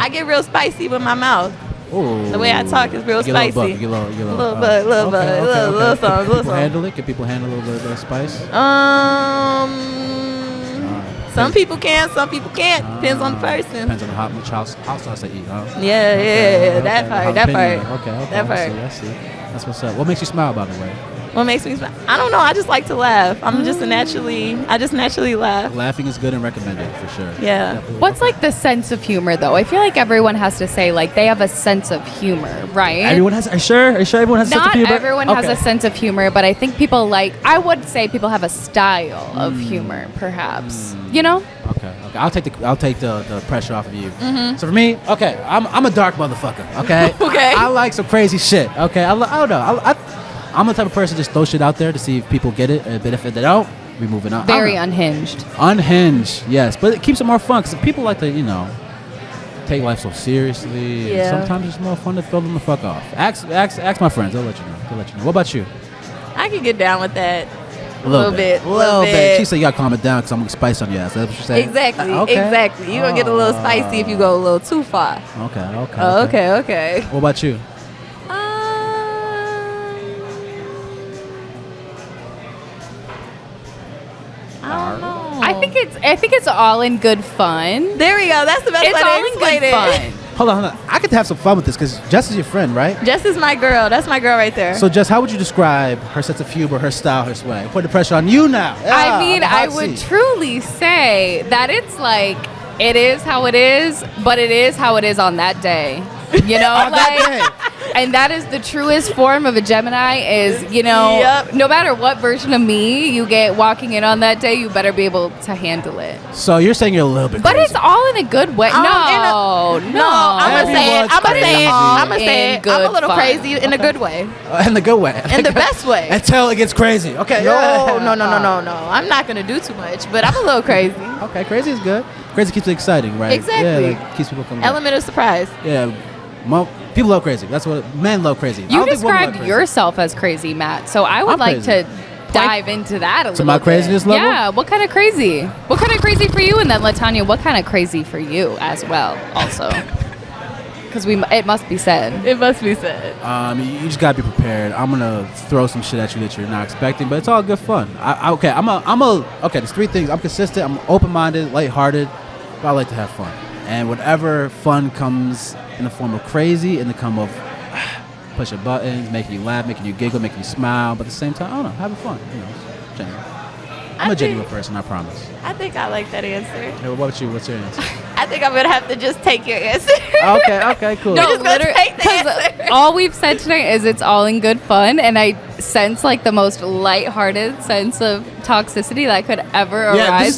Speaker 4: I get real spicy with my mouth.
Speaker 5: Ooh.
Speaker 4: The way I talk is real
Speaker 5: You get a little
Speaker 4: spicy.
Speaker 5: buck, you get a little,
Speaker 4: Little bug, little bug, little songs,
Speaker 5: Can
Speaker 4: little
Speaker 5: people
Speaker 4: songs.
Speaker 5: handle it? Can people handle a little bit of spice?
Speaker 4: Some people can, some people can't. Depends on the person.
Speaker 5: Depends on how much hot sauce they eat, huh?
Speaker 4: Yeah,
Speaker 5: Okay,
Speaker 4: that part, that
Speaker 5: jalapeno.
Speaker 4: part.
Speaker 5: Okay,
Speaker 4: That part.
Speaker 5: I see. That's what's up. What makes you smile, by the way?
Speaker 4: What makes me smile? I don't know. I just like to laugh. I just naturally laugh.
Speaker 5: Laughing is good and recommended for sure.
Speaker 4: Yeah.
Speaker 5: Definitely.
Speaker 1: What's like the sense of humor though? I feel like everyone has to say like they have a sense of humor, right?
Speaker 5: Everyone has. Are you sure everyone has a sense of
Speaker 1: Not
Speaker 5: humor?
Speaker 1: everyone has a sense of humor, but I think people I would say people have a style of humor, perhaps. You know?
Speaker 5: Okay. I'll take the pressure off of you.
Speaker 1: Mm-hmm.
Speaker 5: So for me, okay, I'm a dark motherfucker. Okay.
Speaker 4: Okay.
Speaker 5: I like some crazy shit. Okay. I don't know. I'm the type of person to just throw shit out there to see if people get it. But if they don't, we moving on.
Speaker 1: Very
Speaker 5: I don't know.
Speaker 1: unhinged.
Speaker 5: Unhinged, yes, but it keeps it more fun because people like to, take life so seriously. And
Speaker 4: Yeah.
Speaker 5: sometimes it's more fun to throw them the fuck off. Ask my friends. They'll let you know. What about you?
Speaker 4: I can get down with that.
Speaker 5: A little bit.
Speaker 4: Little bit.
Speaker 5: She said you gotta calm it down because I'm gonna spice on your ass. That's what you're saying.
Speaker 4: Exactly.
Speaker 5: Okay.
Speaker 4: Exactly. You're gonna get a little spicy if you go a little too far.
Speaker 5: Okay.
Speaker 4: Okay.
Speaker 5: What about you?
Speaker 4: I don't know.
Speaker 1: I think it's all in good fun.
Speaker 4: There we go. That's the best
Speaker 1: It's
Speaker 4: way
Speaker 1: all
Speaker 4: to
Speaker 1: in
Speaker 4: explain
Speaker 1: good
Speaker 4: it.
Speaker 1: fun.
Speaker 5: Hold on. I could have some fun with this because Jess is your friend, right?
Speaker 4: Jess is my girl. That's my girl right there.
Speaker 5: So Jess, how would you describe her sense of humor, her style, her swag? Put the pressure on you now.
Speaker 1: I mean,
Speaker 5: on the hot
Speaker 1: I would
Speaker 5: seat.
Speaker 1: truly say that it's like it is how it is, but it is how it is on that day. You know,
Speaker 5: On that
Speaker 1: and that is the truest form of a Gemini is,
Speaker 4: Yep.
Speaker 1: no matter what version of me you get walking in on that day, you better be able to handle it.
Speaker 5: So you're saying you're a little bit
Speaker 1: But
Speaker 5: crazy.
Speaker 1: it's all in a good way.
Speaker 4: I'm
Speaker 1: no.
Speaker 4: I'm gonna say it. I'm gonna say it. I'm gonna
Speaker 1: In
Speaker 4: say it.
Speaker 1: good
Speaker 4: I'm a little
Speaker 1: fun.
Speaker 4: crazy in a good way.
Speaker 5: In the good way.
Speaker 4: In the best way.
Speaker 5: Until it gets crazy. Okay.
Speaker 4: No.
Speaker 5: yeah.
Speaker 4: I'm not gonna do too much, but I'm a little crazy.
Speaker 5: Okay, crazy is good. Crazy keeps it exciting, right?
Speaker 4: Exactly.
Speaker 5: Yeah, like, keeps people coming. back.
Speaker 4: Element of surprise.
Speaker 5: Yeah. People love crazy. That's what men love crazy. I
Speaker 1: You
Speaker 5: don't think women love
Speaker 1: described
Speaker 5: crazy.
Speaker 1: yourself as crazy, Matt. So I would
Speaker 5: I'm
Speaker 1: like
Speaker 5: crazy.
Speaker 1: to dive into that a little
Speaker 5: my
Speaker 1: bit.
Speaker 5: craziness level?
Speaker 1: Yeah, what kind of crazy? What kind of crazy for you? And then LaTanya, what kind of crazy for you as well, also? Because it must be said.
Speaker 6: It must be said.
Speaker 5: You just gotta be prepared. I'm gonna throw some shit at you that you're not expecting, but it's all good fun. Okay. There's three things. I'm consistent. I'm open-minded, lighthearted, but I like to have fun. And whatever fun comes in the form of crazy, in the form of pushing buttons, making you laugh, making you giggle, making you smile, but at the same time, I don't know, having fun. Genuine. I'm a genuine person, I promise.
Speaker 4: I think I like that answer.
Speaker 5: Hey, what about you? What's your answer?
Speaker 4: I think I'm gonna have to just take your answer.
Speaker 5: Okay, cool.
Speaker 1: No,
Speaker 4: just gonna take the
Speaker 1: because
Speaker 4: answer.
Speaker 1: all we've said tonight is it's all in good fun, and I sense like the most lighthearted sense of toxicity that could ever arise.
Speaker 5: This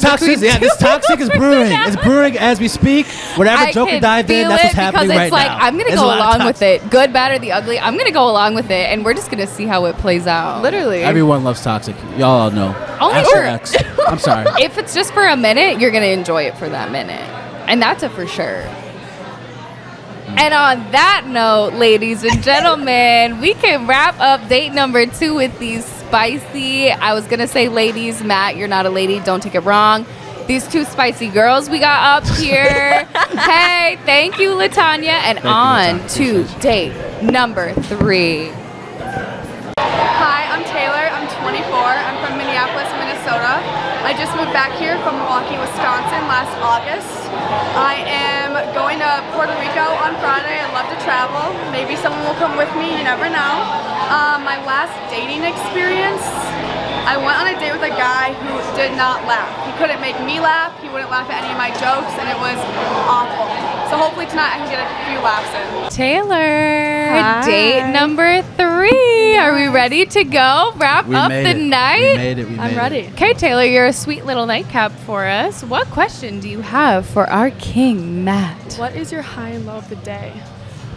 Speaker 5: toxic is brewing. It's brewing as we speak. Whatever
Speaker 1: I
Speaker 5: Joker
Speaker 1: can
Speaker 5: dived in,
Speaker 1: feel
Speaker 5: that's what's
Speaker 1: it
Speaker 5: happening
Speaker 1: because
Speaker 5: right
Speaker 1: it's like,
Speaker 5: now.
Speaker 1: I'm gonna
Speaker 5: There's a
Speaker 1: go
Speaker 5: lot of
Speaker 1: along with
Speaker 5: toxic.
Speaker 1: it. Good, bad, or the ugly. I'm gonna go along with it, and we're just gonna see how it plays out.
Speaker 6: Literally.
Speaker 5: Everyone loves toxic. Y'all all know.
Speaker 1: Only
Speaker 5: Ask your
Speaker 1: for-
Speaker 5: ex. I'm sorry.
Speaker 1: If it's just for a minute, you're gonna enjoy it for that minute, and that's a for sure. And on that note, ladies and gentlemen, we can wrap up date number 2 with these spicy, I was gonna say ladies, Matt, you're not a lady, don't take it wrong. These 2 spicy girls we got up here. Hey, thank you, LaTanya. And
Speaker 5: Thank you,
Speaker 1: on
Speaker 5: LaTanya.
Speaker 1: to date number 3.
Speaker 7: Hi, I'm Taylor. I'm 24. I'm from Minneapolis, Minnesota. I just moved back here from Milwaukee, Wisconsin last August. I am going to Puerto Rico on Friday. I'd love to travel. Maybe someone will come with me. You never know. My last dating experience, I went on a date with a guy who did not laugh. He couldn't make me laugh. He wouldn't laugh at any of my jokes, and it was awful. So hopefully tonight I can get a few laughs in.
Speaker 1: Taylor,
Speaker 6: Hi.
Speaker 1: date number 3. Are we ready to go? Wrap
Speaker 5: We
Speaker 1: up
Speaker 5: made
Speaker 1: the
Speaker 5: it.
Speaker 1: night?
Speaker 5: We made it.
Speaker 6: I'm ready.
Speaker 1: Okay, Taylor, you're a sweet little nightcap for us. What question do you have for our king, Matt?
Speaker 7: What is your high and low of the day?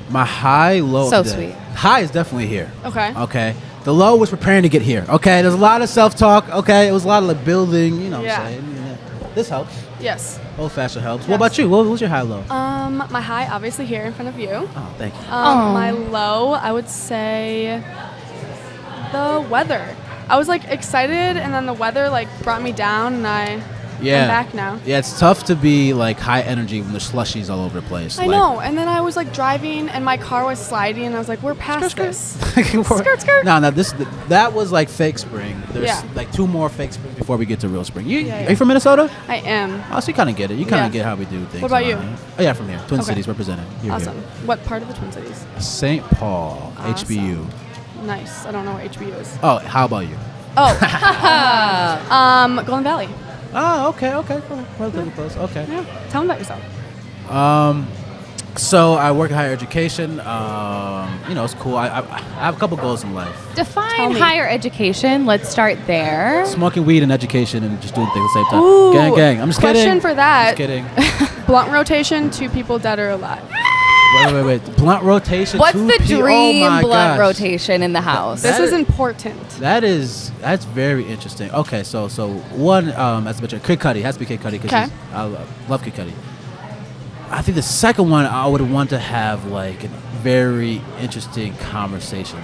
Speaker 5: My high, low.
Speaker 1: So
Speaker 5: of the day.
Speaker 1: sweet.
Speaker 5: High is definitely here.
Speaker 7: Okay.
Speaker 5: Okay. The low was preparing to get here. Okay. There's a lot of self-talk. Okay. It was a lot of like building. You know what
Speaker 7: Yeah.
Speaker 5: I'm saying? Yeah. This helps.
Speaker 7: Yes.
Speaker 5: Old fashioned helps. What about you? What was your high, low?
Speaker 7: My high, obviously here in front of you.
Speaker 5: Oh, thank you.
Speaker 1: Aw.
Speaker 7: My low, I would say the weather. I was like excited, and then the weather like brought me down, and I'm back now.
Speaker 5: Yeah, it's tough to be like high energy when there's slushies all over the place.
Speaker 7: I know. And then I was like driving, and my car was sliding, and I was like, "We're past this."
Speaker 5: skirt, skirt. No, that was like fake spring. There's
Speaker 7: Yeah.
Speaker 5: like 2 more fake springs before we get to real spring.
Speaker 7: Yeah.
Speaker 5: Are you from Minnesota?
Speaker 7: I am.
Speaker 5: Oh, so you kind of get it. You kind
Speaker 7: Yeah.
Speaker 5: of get how we do things.
Speaker 7: What about
Speaker 5: around
Speaker 7: you?
Speaker 5: here. Oh yeah, from here. Twin
Speaker 7: Okay.
Speaker 5: Cities represented. Here,
Speaker 7: Awesome. What part of the Twin Cities?
Speaker 5: St. Paul,
Speaker 7: Awesome.
Speaker 5: HBU.
Speaker 7: Nice. I don't know where HBU is.
Speaker 5: Oh, how about you?
Speaker 7: Oh. Golden Valley.
Speaker 5: Oh, okay, cool. Relatively close. Okay.
Speaker 7: Yeah. Tell me about yourself.
Speaker 5: So I work in higher education. It's cool. I have a couple goals in life.
Speaker 7: Tell
Speaker 1: Define
Speaker 7: me.
Speaker 1: higher education. Let's start there.
Speaker 5: Smoking weed and education and just doing things at the same time.
Speaker 7: Ooh,
Speaker 5: Gang. I'm just
Speaker 7: question
Speaker 5: kidding.
Speaker 7: for that.
Speaker 5: Just kidding.
Speaker 7: Blunt rotation, 2 people dead or alive.
Speaker 5: Wait. Blunt rotation.
Speaker 1: What's
Speaker 5: 2
Speaker 1: the dream
Speaker 5: oh my
Speaker 1: blunt
Speaker 5: gosh.
Speaker 1: rotation in the house?
Speaker 7: This
Speaker 5: That
Speaker 7: is
Speaker 5: is-
Speaker 7: important.
Speaker 5: That's very interesting. Okay, so one, as I mentioned, Kid Cudi has to be Kid Cudi because
Speaker 7: Okay.
Speaker 5: I love Kid Cudi. I think the second one I would want to have like a very interesting conversation.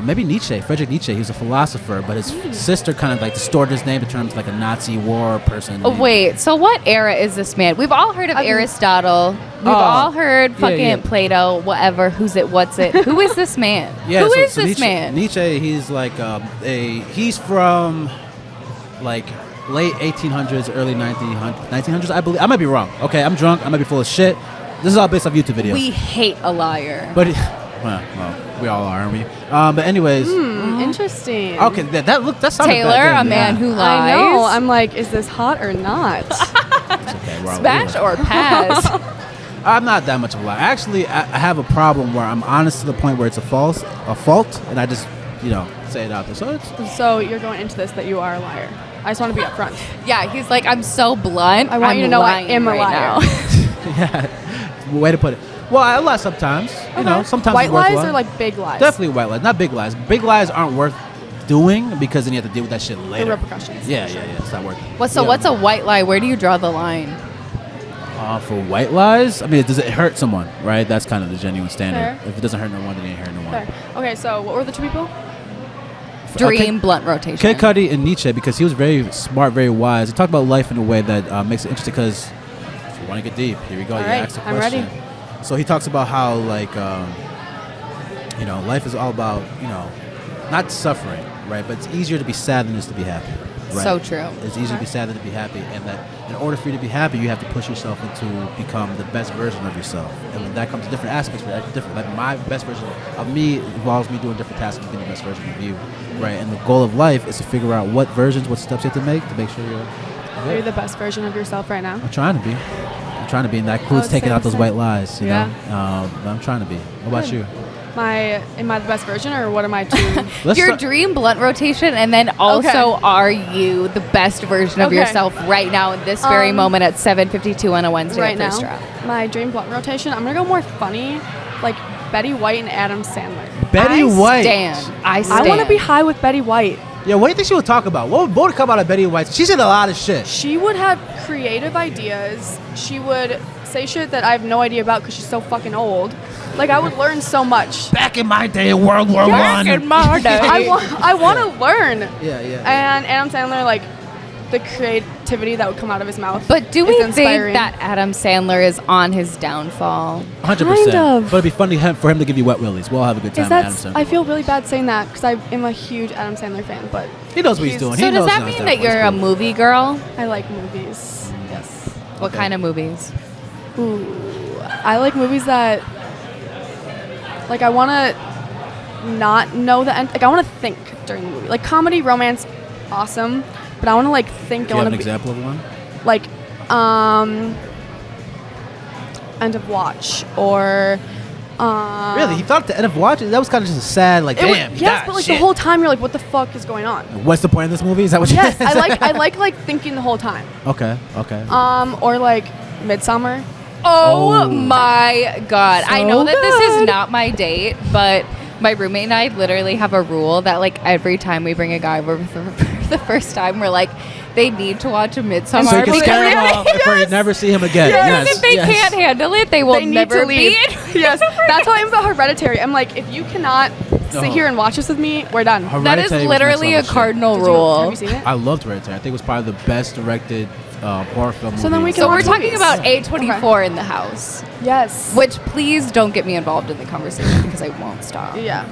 Speaker 5: Maybe Nietzsche, Friedrich Nietzsche. He was a philosopher, but his sister kind of like distorted his name to turn him into like a Nazi war person.
Speaker 1: Oh, wait, so what era is this man? We've all heard of Aristotle. We've all heard fucking
Speaker 5: yeah.
Speaker 1: Plato, whatever. Who's it? What's it? Who is this man?
Speaker 5: Yeah,
Speaker 1: Who
Speaker 5: so-
Speaker 1: is
Speaker 5: so
Speaker 1: this
Speaker 5: Nietzsche,
Speaker 1: man?
Speaker 5: Nietzsche, he's like he's from like late 1800s, early 1900s, I believe. I might be wrong. Okay, I'm drunk. I might be full of shit. This is all based off YouTube videos.
Speaker 1: We hate a liar.
Speaker 5: But well, we all are, aren't we? But anyways,
Speaker 7: Interesting.
Speaker 5: okay, that sounded
Speaker 1: Taylor,
Speaker 5: bad,
Speaker 1: a man who lies.
Speaker 7: I know. I'm like, is this hot or not?
Speaker 5: It's okay. We're all-
Speaker 1: Smash or pass?
Speaker 5: I'm not that much of a liar. Actually, I have a problem where I'm honest to the point where it's a fault, and I just say it out there. So it's
Speaker 7: So you're going into this that you are a liar. I just want to be upfront.
Speaker 1: Yeah, he's like, I'm so blunt.
Speaker 7: I want you to know I
Speaker 1: lying
Speaker 7: am a
Speaker 1: right
Speaker 7: liar.
Speaker 1: now.
Speaker 5: yeah, way to put it. Well, I lie sometimes. Sometimes
Speaker 7: White
Speaker 5: it's worth
Speaker 7: lies
Speaker 5: lying.
Speaker 7: or like big lies?
Speaker 5: Definitely white lies, not big lies. Big lies aren't worth doing because then you have to deal with that shit later.
Speaker 7: The repercussions.
Speaker 5: Yeah, it's not worth it.
Speaker 1: What's a white lie? Where do you draw the line?
Speaker 5: For white lies, I mean, does it hurt someone, right? That's kind of the genuine standard.
Speaker 7: Fair.
Speaker 5: If it doesn't hurt no one, then it ain't hurt no one.
Speaker 7: Fair. Okay, so what were the 2 people?
Speaker 1: Dream blunt rotation.
Speaker 5: Kid Cudi and Nietzsche, because he was very smart, very wise. He talked about life in a way that makes it interesting. Because if you want to get deep, here we go.
Speaker 7: All
Speaker 5: You
Speaker 7: right,
Speaker 5: ask the
Speaker 7: I'm
Speaker 5: question.
Speaker 7: ready.
Speaker 5: So he talks about how life is all about not suffering, right? But it's easier to be sad than it is to be happy. Right?
Speaker 1: So true.
Speaker 5: It's easier to be sad than to be happy, and that in order for you to be happy, you have to push yourself into become the best version of yourself, and when that comes to different aspects. For that, different. Like my best version of me involves me doing different tasks and being the best version of you, right? And the goal of life is to figure out what steps you have to make sure you're.
Speaker 7: Are you the best version of yourself right now?
Speaker 5: I'm trying to be. And that includes taking out those white lies. You know, I'm trying to be. What about you?
Speaker 7: Am I the best version, or what am I too?
Speaker 1: Your dream blunt rotation, and then also, are you the best version of yourself right now in this very moment at 7:52 on a Wednesday
Speaker 7: right
Speaker 1: at First
Speaker 7: now,
Speaker 1: Draft?
Speaker 7: my dream blunt rotation, I'm gonna go more funny, like Betty White and Adam Sandler.
Speaker 5: Betty White.
Speaker 1: I
Speaker 7: want to be high with Betty White.
Speaker 5: Yeah, what do you think she would talk about? What would come out of Betty White? She said a lot of shit.
Speaker 7: She would have creative ideas. She would say shit that I have no idea about because she's so fucking old. Like, I would learn so much.
Speaker 5: Back in my day, World War One.
Speaker 1: in my day.
Speaker 7: I want to learn.
Speaker 5: Yeah.
Speaker 7: And Adam Sandler, like, the creativity that would come out of his mouth.
Speaker 1: But do
Speaker 7: is
Speaker 1: we think
Speaker 7: inspiring.
Speaker 1: that Adam Sandler is on his downfall?
Speaker 5: 100%.
Speaker 7: Kind of.
Speaker 5: But it'd be funny for him to give you wet willies. We'll have a good time
Speaker 7: Is
Speaker 5: with
Speaker 7: that?
Speaker 5: Adam Sandler.
Speaker 7: I feel really bad saying that because I am a huge Adam Sandler fan, but
Speaker 5: He knows what he's doing.
Speaker 1: So
Speaker 5: He
Speaker 1: does
Speaker 5: knows
Speaker 1: that
Speaker 5: now
Speaker 1: mean
Speaker 5: he's
Speaker 1: that you're a
Speaker 5: cool.
Speaker 1: movie girl?
Speaker 7: I like movies. Yes.
Speaker 1: What kind of movies?
Speaker 7: Ooh, I like movies that, like, I want to not know the end. Like, I want to think during the movie. Like, comedy, romance, awesome. But I want to, like, think.
Speaker 5: Do
Speaker 7: I
Speaker 5: you have
Speaker 7: want
Speaker 5: an
Speaker 7: to
Speaker 5: example of one?
Speaker 7: like, End of Watch or.
Speaker 5: Really? He thought the end of watching? That was kind of just a sad, like, damn, he
Speaker 7: yes,
Speaker 5: died.
Speaker 7: but like
Speaker 5: Shit.
Speaker 7: the whole time you're like, what the fuck is going on?
Speaker 5: What's the point of this movie? Is that what you
Speaker 7: Yes, I like thinking the whole time.
Speaker 5: Okay.
Speaker 7: Or like Midsummer.
Speaker 1: Oh my God. I
Speaker 7: So
Speaker 1: know that this is
Speaker 7: good.
Speaker 1: not my date, but my roommate and I literally have a rule that, like, every time we bring a guy over for the first time, we're like, they need to watch a Midsummer.
Speaker 5: So you can
Speaker 1: movie.
Speaker 5: scare him off before you never see him again.
Speaker 1: Because
Speaker 5: Yes.
Speaker 1: if they can't handle it, they will
Speaker 7: They need
Speaker 1: never
Speaker 7: to leave.
Speaker 1: be.
Speaker 7: Yes, that's how I am about Hereditary. I'm like, if you cannot sit here and watch this with me, we're done.
Speaker 1: That is
Speaker 5: Hereditary was
Speaker 1: literally a
Speaker 5: next level shit.
Speaker 1: cardinal
Speaker 7: Have
Speaker 1: rule.
Speaker 7: you seen it?
Speaker 5: I loved Hereditary. I think it was probably the best directed horror film movie.
Speaker 7: So then we can
Speaker 1: So we're
Speaker 7: watch
Speaker 1: talking
Speaker 7: movies.
Speaker 1: about A24 in the house,
Speaker 7: Yes.
Speaker 1: which please don't get me involved in the conversation because I won't stop.
Speaker 7: Yeah.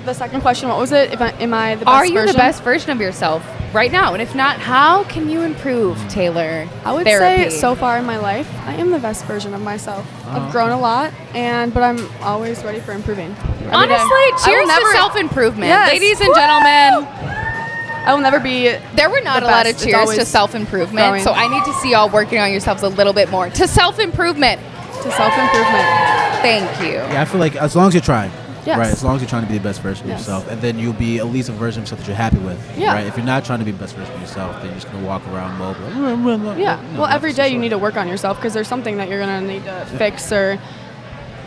Speaker 7: The second question, what was it? Am I the best
Speaker 1: Are you
Speaker 7: version?
Speaker 1: the best version of yourself right now? And if not, how can you improve, Taylor?
Speaker 7: I would
Speaker 1: Therapy.
Speaker 7: say so far in my life, I am the best version of myself. I've grown a lot, but I'm always ready for improving. Every day.
Speaker 1: Honestly,
Speaker 7: I will
Speaker 1: cheers
Speaker 7: never-
Speaker 1: to self-improvement.
Speaker 7: Yes.
Speaker 1: Ladies and
Speaker 7: Woo!
Speaker 1: gentlemen,
Speaker 7: I will never be.
Speaker 1: there were not
Speaker 7: The
Speaker 1: a lot
Speaker 7: best.
Speaker 1: of
Speaker 7: It's
Speaker 1: cheers to
Speaker 7: always
Speaker 1: self-improvement,
Speaker 7: growing.
Speaker 1: so I need to see y'all working on yourselves a little bit more. To self-improvement.
Speaker 7: To self-improvement.
Speaker 1: Thank you.
Speaker 5: Yeah, I feel like as long as you're trying.
Speaker 7: Yes.
Speaker 5: Right, as long as you're trying to be the best version of
Speaker 7: Yes.
Speaker 5: yourself, and then you'll be at least a version of yourself that you're happy with.
Speaker 7: Yeah.
Speaker 5: Right. If you're not trying to be the best version of yourself, then you're just gonna walk around mobile.
Speaker 7: Yeah. Well, every day you need to work on yourself because there's something that you're gonna need to fix or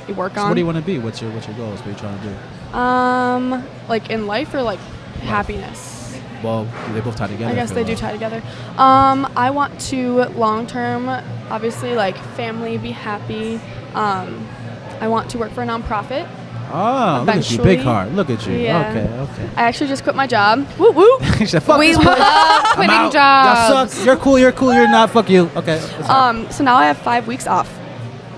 Speaker 7: you work
Speaker 5: So
Speaker 7: on.
Speaker 5: what do you want to be? What's your goals? What are you trying to do?
Speaker 7: Like in life or like happiness?
Speaker 5: Well, they both tie together.
Speaker 7: I guess
Speaker 5: feel
Speaker 7: they do
Speaker 5: like.
Speaker 7: tie together. I want to long term, obviously, like family, be happy. I want to work for a nonprofit.
Speaker 5: Oh, look at you,
Speaker 7: Eventually.
Speaker 5: big heart. Look at you.
Speaker 7: Yeah.
Speaker 5: Okay.
Speaker 7: I actually just quit my job. Woo woo.
Speaker 5: She said, "Fuck
Speaker 1: We
Speaker 5: this place.
Speaker 1: love
Speaker 5: I'm
Speaker 1: quitting
Speaker 5: out.
Speaker 1: jobs.
Speaker 5: Y'all suck. You're cool. You're not. Fuck you. Okay. that's fine.
Speaker 7: So now I have 5 weeks off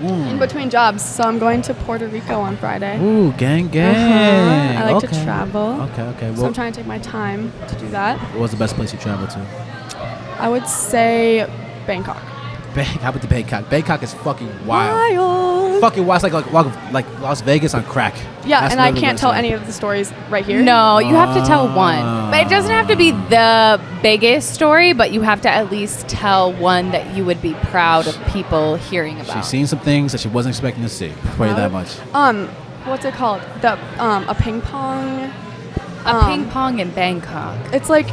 Speaker 7: in between jobs. So I'm going to Puerto Rico on Friday.
Speaker 5: Ooh, gang.
Speaker 7: I like to
Speaker 5: Okay.
Speaker 7: travel.
Speaker 5: Okay.
Speaker 7: So
Speaker 5: Well,
Speaker 7: I'm trying to take my time to do that.
Speaker 5: what was the best place you traveled to?
Speaker 7: I would say Bangkok.
Speaker 5: How about the Bangkok? Bangkok is fucking wild.
Speaker 7: Wild.
Speaker 5: Fucking wild. It's like Las Vegas on crack.
Speaker 7: Yeah,
Speaker 5: That's
Speaker 7: and I
Speaker 5: literally
Speaker 7: can't
Speaker 5: what
Speaker 7: tell
Speaker 5: it's like.
Speaker 7: any of the stories right here.
Speaker 1: No, you have to tell one. But it doesn't have to be the biggest story, but you have to at least tell one that you would be proud of people hearing about.
Speaker 5: She's seen some things that she wasn't expecting to see. Tell you that much.
Speaker 7: What's it called? A ping pong.
Speaker 1: A ping pong in Bangkok.
Speaker 7: It's like,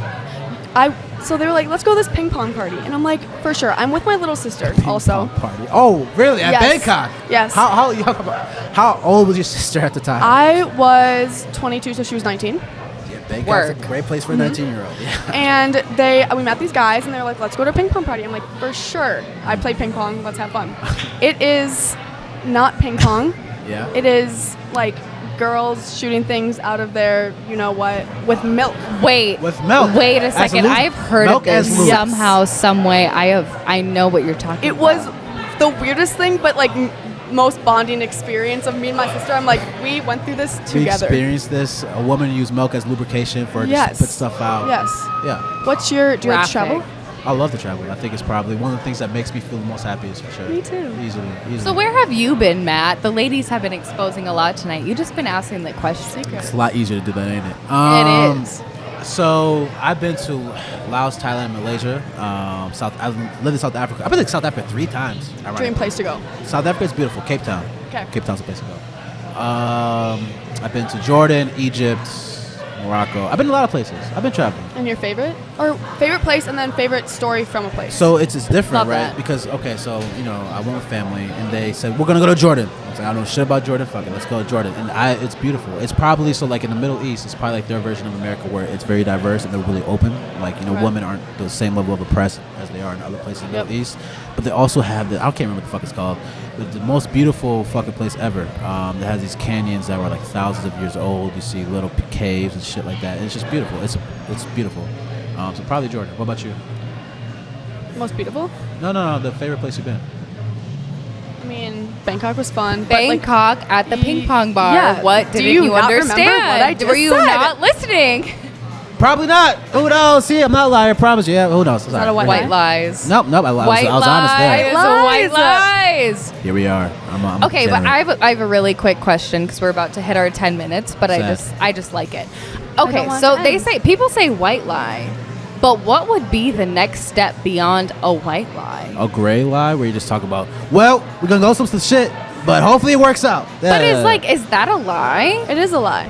Speaker 7: so they were like, let's go to this ping pong party, and I'm like, for sure. I'm with my little sister also.
Speaker 5: Ping pong party. Oh, really? At
Speaker 7: Yes.
Speaker 5: Bangkok?
Speaker 7: Yes.
Speaker 5: How old was your sister at the time?
Speaker 7: I was 22, so she was 19.
Speaker 5: Yeah, Bangkok's
Speaker 1: Work.
Speaker 5: a great place for a 19-year-old. Yeah.
Speaker 7: And we met these guys, and they were like, let's go to a ping pong party. I'm like, for sure. I play ping pong. Let's have fun. It is not ping pong.
Speaker 5: Yeah.
Speaker 7: It is like girls shooting things out of their, you know what, with milk.
Speaker 1: Wait.
Speaker 5: With milk.
Speaker 1: Wait a
Speaker 5: As
Speaker 1: second.
Speaker 5: lube.
Speaker 1: I've heard
Speaker 5: Milk
Speaker 1: of this
Speaker 5: as lube.
Speaker 1: somehow, some way. I know what you're talking
Speaker 7: It
Speaker 1: about.
Speaker 7: was the weirdest thing, but like most bonding experience of me and my sister. I'm like, we went through this
Speaker 5: We
Speaker 7: together.
Speaker 5: experienced this. A woman used milk as lubrication for
Speaker 7: Yes.
Speaker 5: just to put stuff out.
Speaker 7: Yes.
Speaker 5: Yeah.
Speaker 7: What's your, do you like to
Speaker 1: Graphic.
Speaker 7: travel?
Speaker 5: I love to travel. I think it's probably one of the things that makes me feel the most happiest for sure.
Speaker 7: Me too.
Speaker 5: Easily.
Speaker 1: So where have you been, Matt? The ladies have been exposing a lot tonight. You just been asking the question.
Speaker 5: It's a lot easier to do that, ain't it?
Speaker 1: It is.
Speaker 5: So I've been to Laos, Thailand, and Malaysia. I lived in South Africa. I've been to South Africa 3 times.
Speaker 7: Dream place to go.
Speaker 5: South Africa is beautiful. Cape Town.
Speaker 7: Okay.
Speaker 5: Cape Town's a place to go. I've been to Jordan, Egypt, Morocco. I've been to a lot of places. I've been traveling.
Speaker 7: And your favorite? Or favorite place and then favorite story from a place.
Speaker 5: So it's different,
Speaker 1: Love
Speaker 5: right?
Speaker 1: that.
Speaker 5: Because, okay, so, you know, I went with family, and they said, we're going to go to Jordan. I was like, I don't know shit about Jordan. Fuck it, let's go to Jordan. And it's beautiful. It's probably, so like in the Middle East, it's probably like their version of America where it's very diverse and they're really open. Like, you know,
Speaker 7: Right.
Speaker 5: women aren't the same level of oppressed as they are in other places in the
Speaker 7: Yep.
Speaker 5: Middle East. But they also have I can't remember what the fuck it's called, but the most beautiful fucking place ever. That has these canyons that were like thousands of years old. You see little caves and shit like that. And it's just beautiful. It's beautiful. So probably Jordan. What about you?
Speaker 7: Most beautiful?
Speaker 5: No. The favorite place you've been?
Speaker 7: I mean, Bangkok was fun. but, like,
Speaker 1: Bangkok at the ping pong bar.
Speaker 7: Yeah.
Speaker 1: What
Speaker 7: Do
Speaker 1: didn't
Speaker 7: you
Speaker 1: you
Speaker 7: not remember
Speaker 1: understand?
Speaker 7: what I just
Speaker 1: Were you
Speaker 7: said?
Speaker 1: not listening?
Speaker 5: Probably not. Who knows? See, I'm not a liar. I promise you. Yeah, who knows?
Speaker 7: that a white
Speaker 1: White
Speaker 7: lie?
Speaker 1: lies.
Speaker 5: Nope. I was
Speaker 1: White
Speaker 5: honest there.
Speaker 1: lies. White
Speaker 7: White
Speaker 1: lies.
Speaker 5: Here we are. I'm
Speaker 1: Okay, but
Speaker 5: degenerate.
Speaker 1: I have a really quick question because we're about to hit our 10 minutes, but
Speaker 5: Sad.
Speaker 1: I just like it.
Speaker 7: don't
Speaker 1: Okay,
Speaker 7: want
Speaker 1: so
Speaker 7: to
Speaker 1: they
Speaker 7: end.
Speaker 1: say people say white lie, but what would be the next step beyond a white lie?
Speaker 5: A gray lie where you just talk about, well, we're gonna go some shit, but hopefully it works out.
Speaker 1: But it's like, is that a lie?
Speaker 7: It is a lie.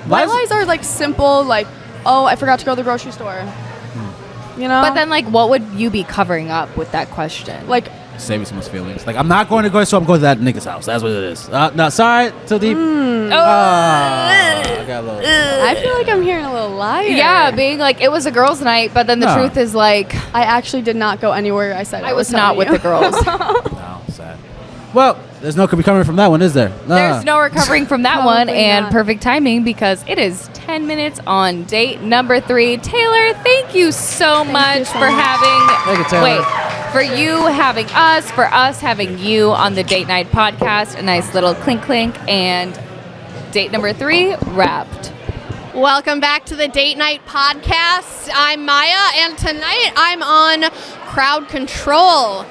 Speaker 5: Why
Speaker 7: White
Speaker 5: is-
Speaker 7: lies are like simple, like, oh, I forgot to go to the grocery store. You know?
Speaker 1: But then, like, what would you be covering up with that question?
Speaker 7: like,
Speaker 5: saving someone's feelings. Like, I'm not going to go, so I'm going to that nigga's house. That's what it is. No, sorry, too deep. I got a little.
Speaker 7: I feel like I'm hearing a little liar.
Speaker 1: yeah, being like, it was a girls' night, but then the
Speaker 5: No.
Speaker 1: truth is, like,
Speaker 7: I actually did not go anywhere I said
Speaker 1: I was not with the girls.
Speaker 5: No, sad. Well, there's no recovery from that one, is there?
Speaker 1: There's no recovering from that one,
Speaker 7: Probably
Speaker 1: and
Speaker 7: not.
Speaker 1: perfect timing because it is 10 minutes on date number 3. Taylor, thank you so much
Speaker 7: you so
Speaker 1: for
Speaker 7: much.
Speaker 1: having.
Speaker 5: Thank you, Taylor.
Speaker 1: Wait, for you having us, for us having you on the Date Night podcast. A nice little clink clink, and date number 3 wrapped.
Speaker 6: Welcome back to the Date Night Podcast. I'm Maya, and tonight I'm on Crowd Control.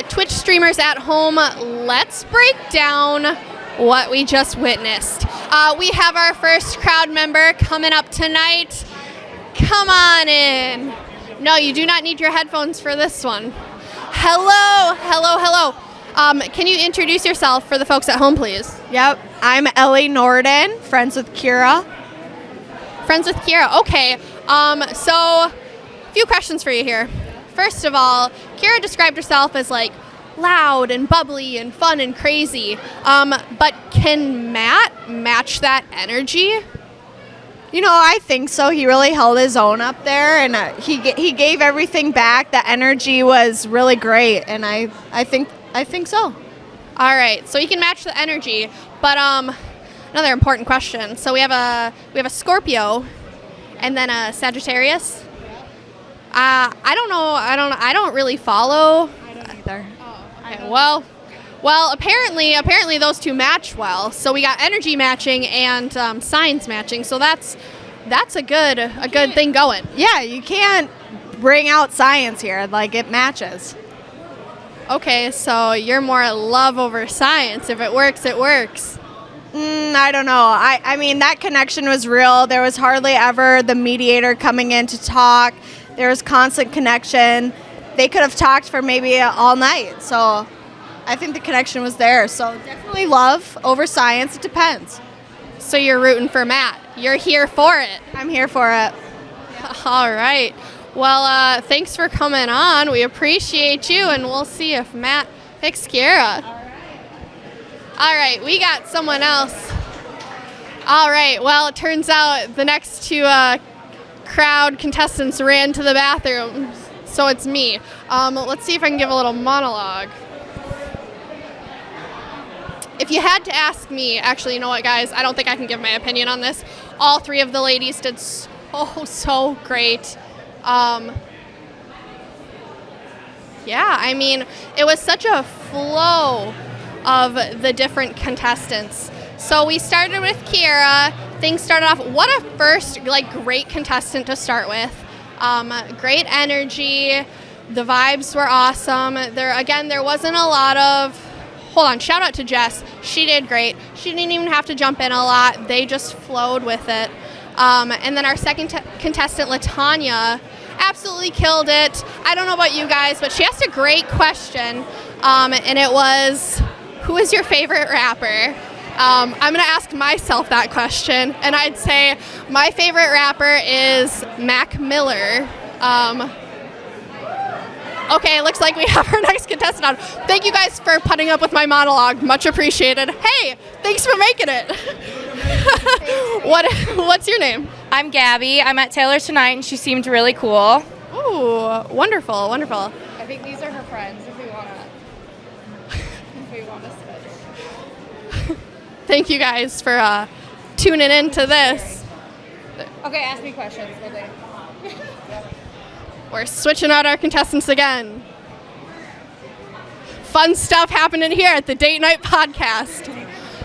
Speaker 6: Twitch streamers at home, let's break down what we just witnessed. We have our first crowd member coming up tonight. Come on in. No, you do not need your headphones for this one. Hello. Can you introduce yourself for the folks at home, please?
Speaker 8: Yep, I'm Ellie Norden, friends with Keara.
Speaker 6: Friends with Keara. Okay. So a few questions for you here. First of all, Keara described herself as like loud and bubbly and fun and crazy. But can Matt match that energy?
Speaker 8: You know, I think so. He really held his own up there, and he gave everything back. The energy was really great, and I think so.
Speaker 6: All right. So he can match the energy. But another important question. So we have a Scorpio, and then a Sagittarius. I don't know. I don't really follow.
Speaker 8: I don't either.
Speaker 6: Okay, well, apparently those two match well. So we got energy matching and signs matching. So that's a good thing going.
Speaker 8: Yeah, you can't bring out science here. Like, it matches.
Speaker 6: Okay, so you're more love over science. If it works, it works.
Speaker 8: I don't know. I mean, that connection was real. There was hardly ever the mediator coming in to talk. There was constant connection. They could have talked for maybe all night. So I think the connection was there. So definitely love over science. It depends.
Speaker 6: So you're rooting for Matt. You're here for it.
Speaker 8: I'm here for it.
Speaker 6: All right. Well, thanks for coming on. We appreciate you, and we'll see if Matt picks Keara. All right, we got someone else. All right, well, it turns out the next two crowd contestants ran to the bathroom, so it's me. Let's see if I can give a little monologue. if you had to ask me, actually, you know what, guys? I don't think I can give my opinion on this. All three of the ladies did so great. Yeah, I mean, it was such a flow of the different contestants. So we started with Keara. Things started off, what a first, great contestant to start with. Great energy. The vibes were awesome. There wasn't a lot of, hold on, shout out to Jess. She did great. She didn't even have to jump in a lot. They just flowed with it. And then our second contestant, LaTanya, absolutely killed it. I don't know about you guys, but she asked a great question, and it was, who is your favorite rapper? I'm going to ask myself that question, and I'd say my favorite rapper is Mac Miller. Okay, looks like we have our next contestant on. Thank you guys for putting up with my monologue. Much appreciated. Hey, thanks for making it. What's your name?
Speaker 9: I'm Gabby. I met Taylor tonight, and she seemed really cool.
Speaker 6: Ooh, wonderful, wonderful.
Speaker 9: I think these are her friends. If we want to switch.
Speaker 6: Thank you guys for tuning in to this.
Speaker 9: Okay, ask me questions.
Speaker 6: We're switching out our contestants again. Fun stuff happening here at the Date Night Podcast.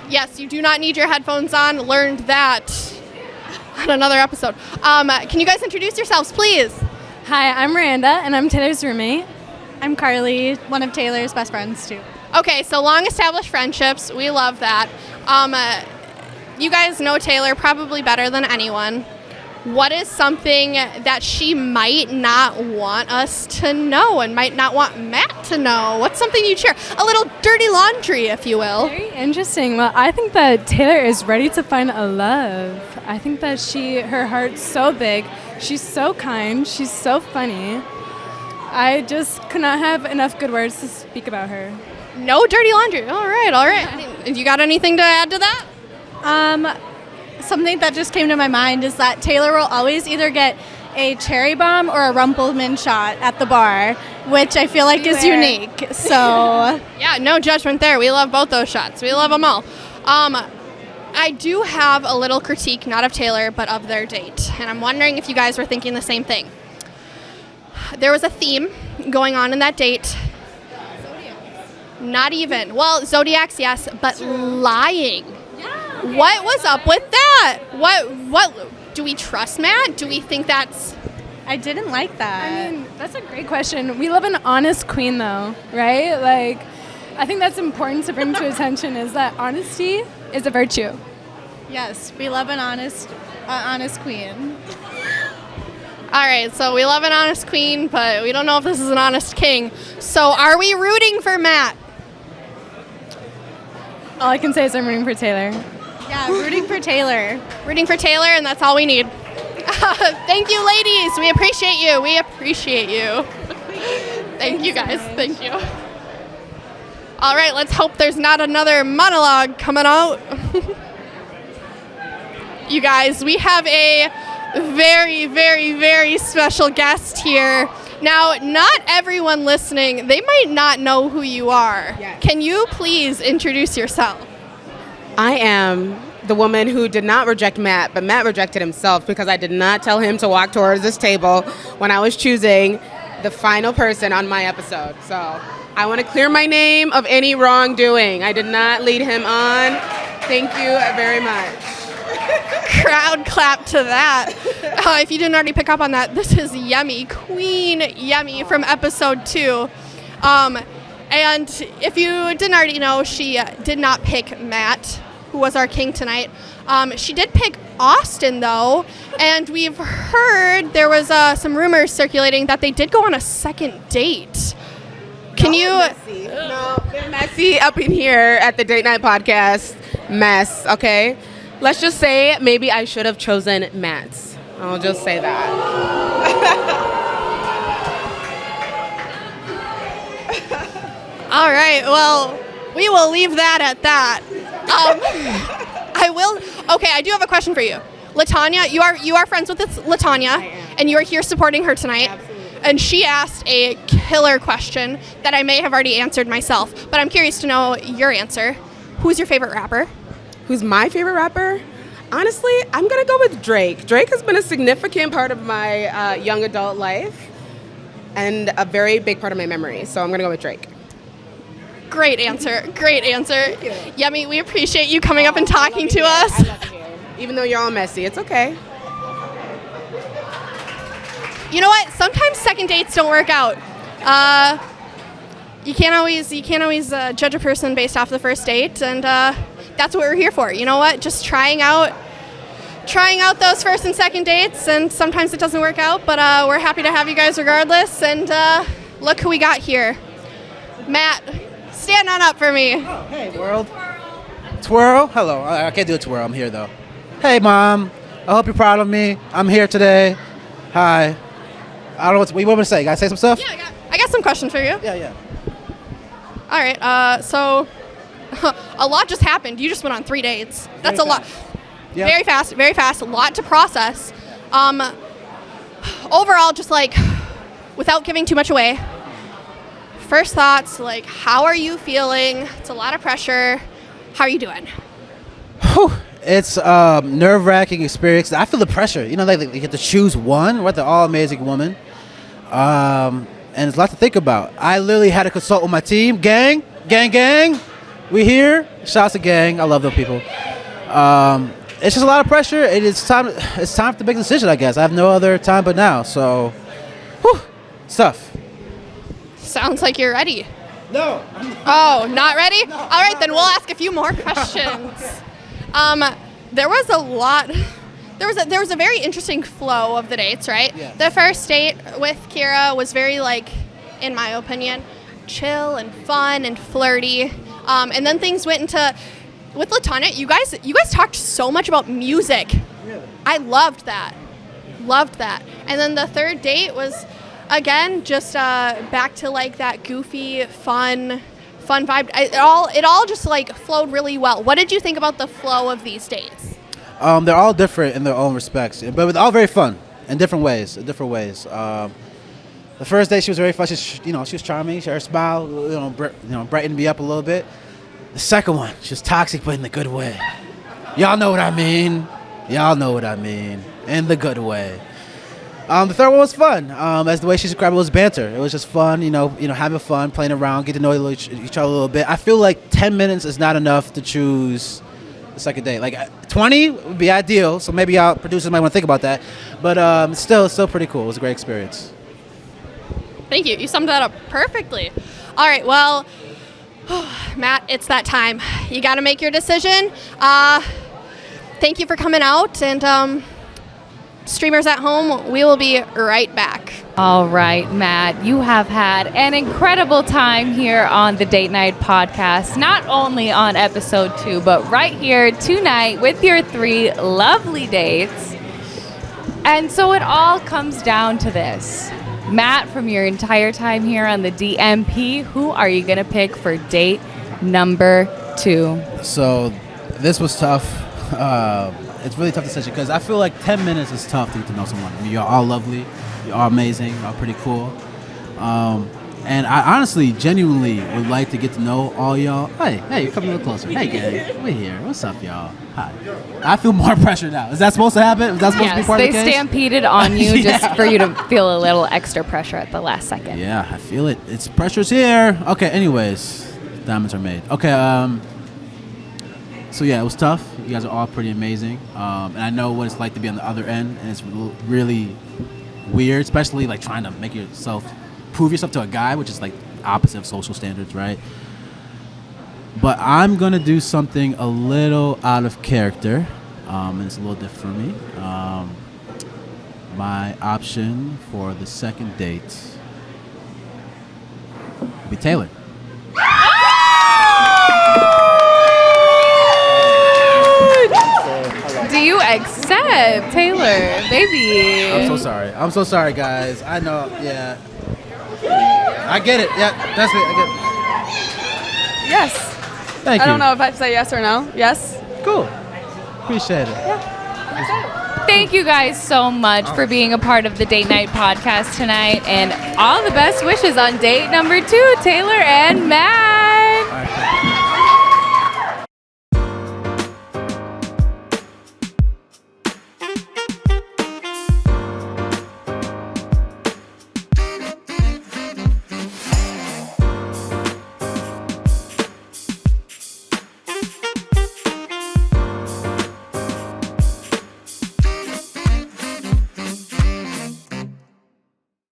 Speaker 6: Yes, you do not need your headphones on. Learned that on another episode. Can you guys introduce yourselves, please?
Speaker 10: Hi, I'm Miranda, and I'm Taylor's roommate. I'm Carly, one of Taylor's best friends, too.
Speaker 6: Okay, so long-established friendships. We love that. You guys know Taylor probably better than anyone. What is something that she might not want us to know and might not want Matt to know? What's something you'd share? A little dirty laundry, if you will.
Speaker 10: Very interesting. Well, I think that Taylor is ready to find a love. I think that her heart's so big. She's so kind. She's so funny. I just could not have enough good words to speak about her.
Speaker 6: No dirty laundry. All right. You got anything to add to that?
Speaker 10: Something that just came to my mind is that Taylor will always either get a cherry bomb or a Rumpelman shot at the bar, which I feel like is unique. So
Speaker 6: yeah, no judgment there. We love both those shots. We love them all. I do have a little critique, not of Taylor, but of their date. And I'm wondering if you guys were thinking the same thing. There was a theme going on in that date. Not even. Well, Zodiacs, yes, but lying. What was up with that? What do we trust Matt? Do we think that's...
Speaker 10: I didn't like that. I mean, that's a great question. We love an honest queen, though, right? I think that's important to bring to attention is that honesty is a virtue.
Speaker 7: Yes, we love an honest queen.
Speaker 6: All right, so we love an honest queen, but we don't know if this is an honest king. So are we rooting for Matt?
Speaker 10: All I can say is I'm rooting for Taylor.
Speaker 7: Yeah, rooting for Taylor.
Speaker 6: Rooting for Taylor, and that's all we need. Thank you, ladies. We appreciate you. Thank you, guys. Thank you. All right, let's hope there's not another monologue coming out. You guys, we have a very, very, very special guest here. Now, not everyone listening, they might not know who you are. Yes. Can you please introduce yourself?
Speaker 11: I am the woman who did not reject Matt, but Matt rejected himself because I did not tell him to walk towards this table when I was choosing the final person on my episode. So I want to clear my name of any wrongdoing. I did not lead him on. Thank you very much.
Speaker 6: Crowd clap to that. If you didn't already pick up on that, this is Yemi, Queen Yemi from episode 2. And if you didn't already know, she did not pick Matt, who was our king tonight. She did pick Austin, though, and we've heard there was some rumors circulating that they did go on a second date. Can you...
Speaker 11: Messy. No, they're messy up in here at the Date Night Podcast. Mess, okay? Let's just say maybe I should have chosen Matt's. I'll just say that.
Speaker 6: All right, well, we will leave that at that. I do have a question for you. LaTanya, you are friends with LaTanya, and you are here supporting her tonight.
Speaker 11: Absolutely.
Speaker 6: And she asked a killer question that I may have already answered myself, but I'm curious to know your answer. Who's your favorite rapper?
Speaker 11: Who's my favorite rapper? Honestly, I'm going to go with Drake. Drake has been a significant part of my young adult life and a very big part of my memory. So I'm going to go with Drake.
Speaker 6: Great answer. Great answer. Yummy, we appreciate you coming up and talking to us.
Speaker 11: I love you. Even though you're all messy, it's okay.
Speaker 6: You know what? Sometimes second dates don't work out. You can't always judge a person based off the first date, and that's what we're here for. You know what? Just trying out those first and second dates, and sometimes it doesn't work out, but we're happy to have you guys regardless. And look who we got here, Matt. Stand on up for me.
Speaker 5: Oh, hey, world. Twirl. Hello. I can't do a twirl. I'm here though. Hey, Mom. I hope you're proud of me. I'm here today. Hi. I don't know what you want me to say. Gotta say some stuff?
Speaker 6: Yeah, I got some questions for you.
Speaker 5: Yeah.
Speaker 6: All right. So a lot just happened. You just went on 3 dates. That's a lot.
Speaker 5: Yeah.
Speaker 6: Very fast. A lot to process. Overall, just like without giving too much away. First thoughts, like, how are you feeling? It's a lot of pressure. How are you doing?
Speaker 5: Whew. It's nerve-wracking experience. I feel the pressure. You know, they get to choose one. What the all amazing woman. And it's a lot to think about. I literally had to consult with my team. Gang. We here. Shouts to gang. I love those people. It's just a lot of pressure. It's time to make a decision, I guess. I have no other time but now. So, it's tough.
Speaker 6: Sounds like you're ready.
Speaker 5: No.
Speaker 6: Oh, not ready? No, all right, then we'll ask a few more questions. There was a very interesting flow of the dates, right?
Speaker 5: Yeah.
Speaker 6: The first date with Keara was very, like, in my opinion, chill and fun and flirty. And then things went into, with LaTanya, you guys talked so much about music.
Speaker 5: Really?
Speaker 6: I loved that. And then the third date was, again, just back to like that goofy, fun vibe. It all just like flowed really well. What did you think about the flow of these dates?
Speaker 5: They're all different in their own respects, but all very fun in different ways. The first day she was very fun. She was charming. Her smile, brightened me up a little bit. The second one, she was toxic, but in the good way. Y'all know what I mean. In the good way. The third one was fun. As the way she described it was banter. It was just fun, having fun, playing around, getting to know each other a little bit. I feel like 10 minutes is not enough to choose the second date. Like 20 would be ideal, so maybe our producers might want to think about that. But still pretty cool. It was a great experience.
Speaker 6: Thank you. You summed that up perfectly. All right, well, Matt, it's that time. You got to make your decision. Thank you for coming out, and streamers at home, we will be right back.
Speaker 1: All right, Matt, you have had an incredible time here on the Date Night podcast, not only on episode 2, but right here tonight with your 3 lovely dates. And so it all comes down to this. Matt, from your entire time here on the DMP, who are you going to pick for date number 2?
Speaker 5: So this was tough. It's really tough decision because I feel like 10 minutes is tough to get to know someone. I mean, you're all lovely, you're all amazing, you're all pretty cool. And I honestly, genuinely would like to get to know all y'all. Hey, you're coming a little closer. Hey, gang, we're here. What's up, y'all? Hi. I feel more pressure now. Is that supposed to happen? Is that supposed to be part of the case?
Speaker 1: They stampeded on you just for you to feel a little extra pressure at the last second.
Speaker 5: Yeah, I feel it. It's pressure's here. Okay, anyways, diamonds are made. Okay, so yeah, it was tough. You guys are all pretty amazing. And I know what it's like to be on the other end, and it's really weird, especially like trying to prove yourself to a guy, which is like opposite of social standards, right? But I'm gonna do something a little out of character, and it's a little different for me. My option for the second date will be Taylor.
Speaker 1: Do you accept Taylor, baby?
Speaker 5: I'm so sorry, guys. I know, yeah. I get it. Yeah, that's it. I get it.
Speaker 7: Yes.
Speaker 5: Thank you.
Speaker 7: I don't know if I say yes or no. Yes.
Speaker 5: Cool. Appreciate it.
Speaker 7: Yeah.
Speaker 1: Thank you guys so much for being a part of the Date Night podcast tonight, and all the best wishes on date number 2, Taylor and Matt.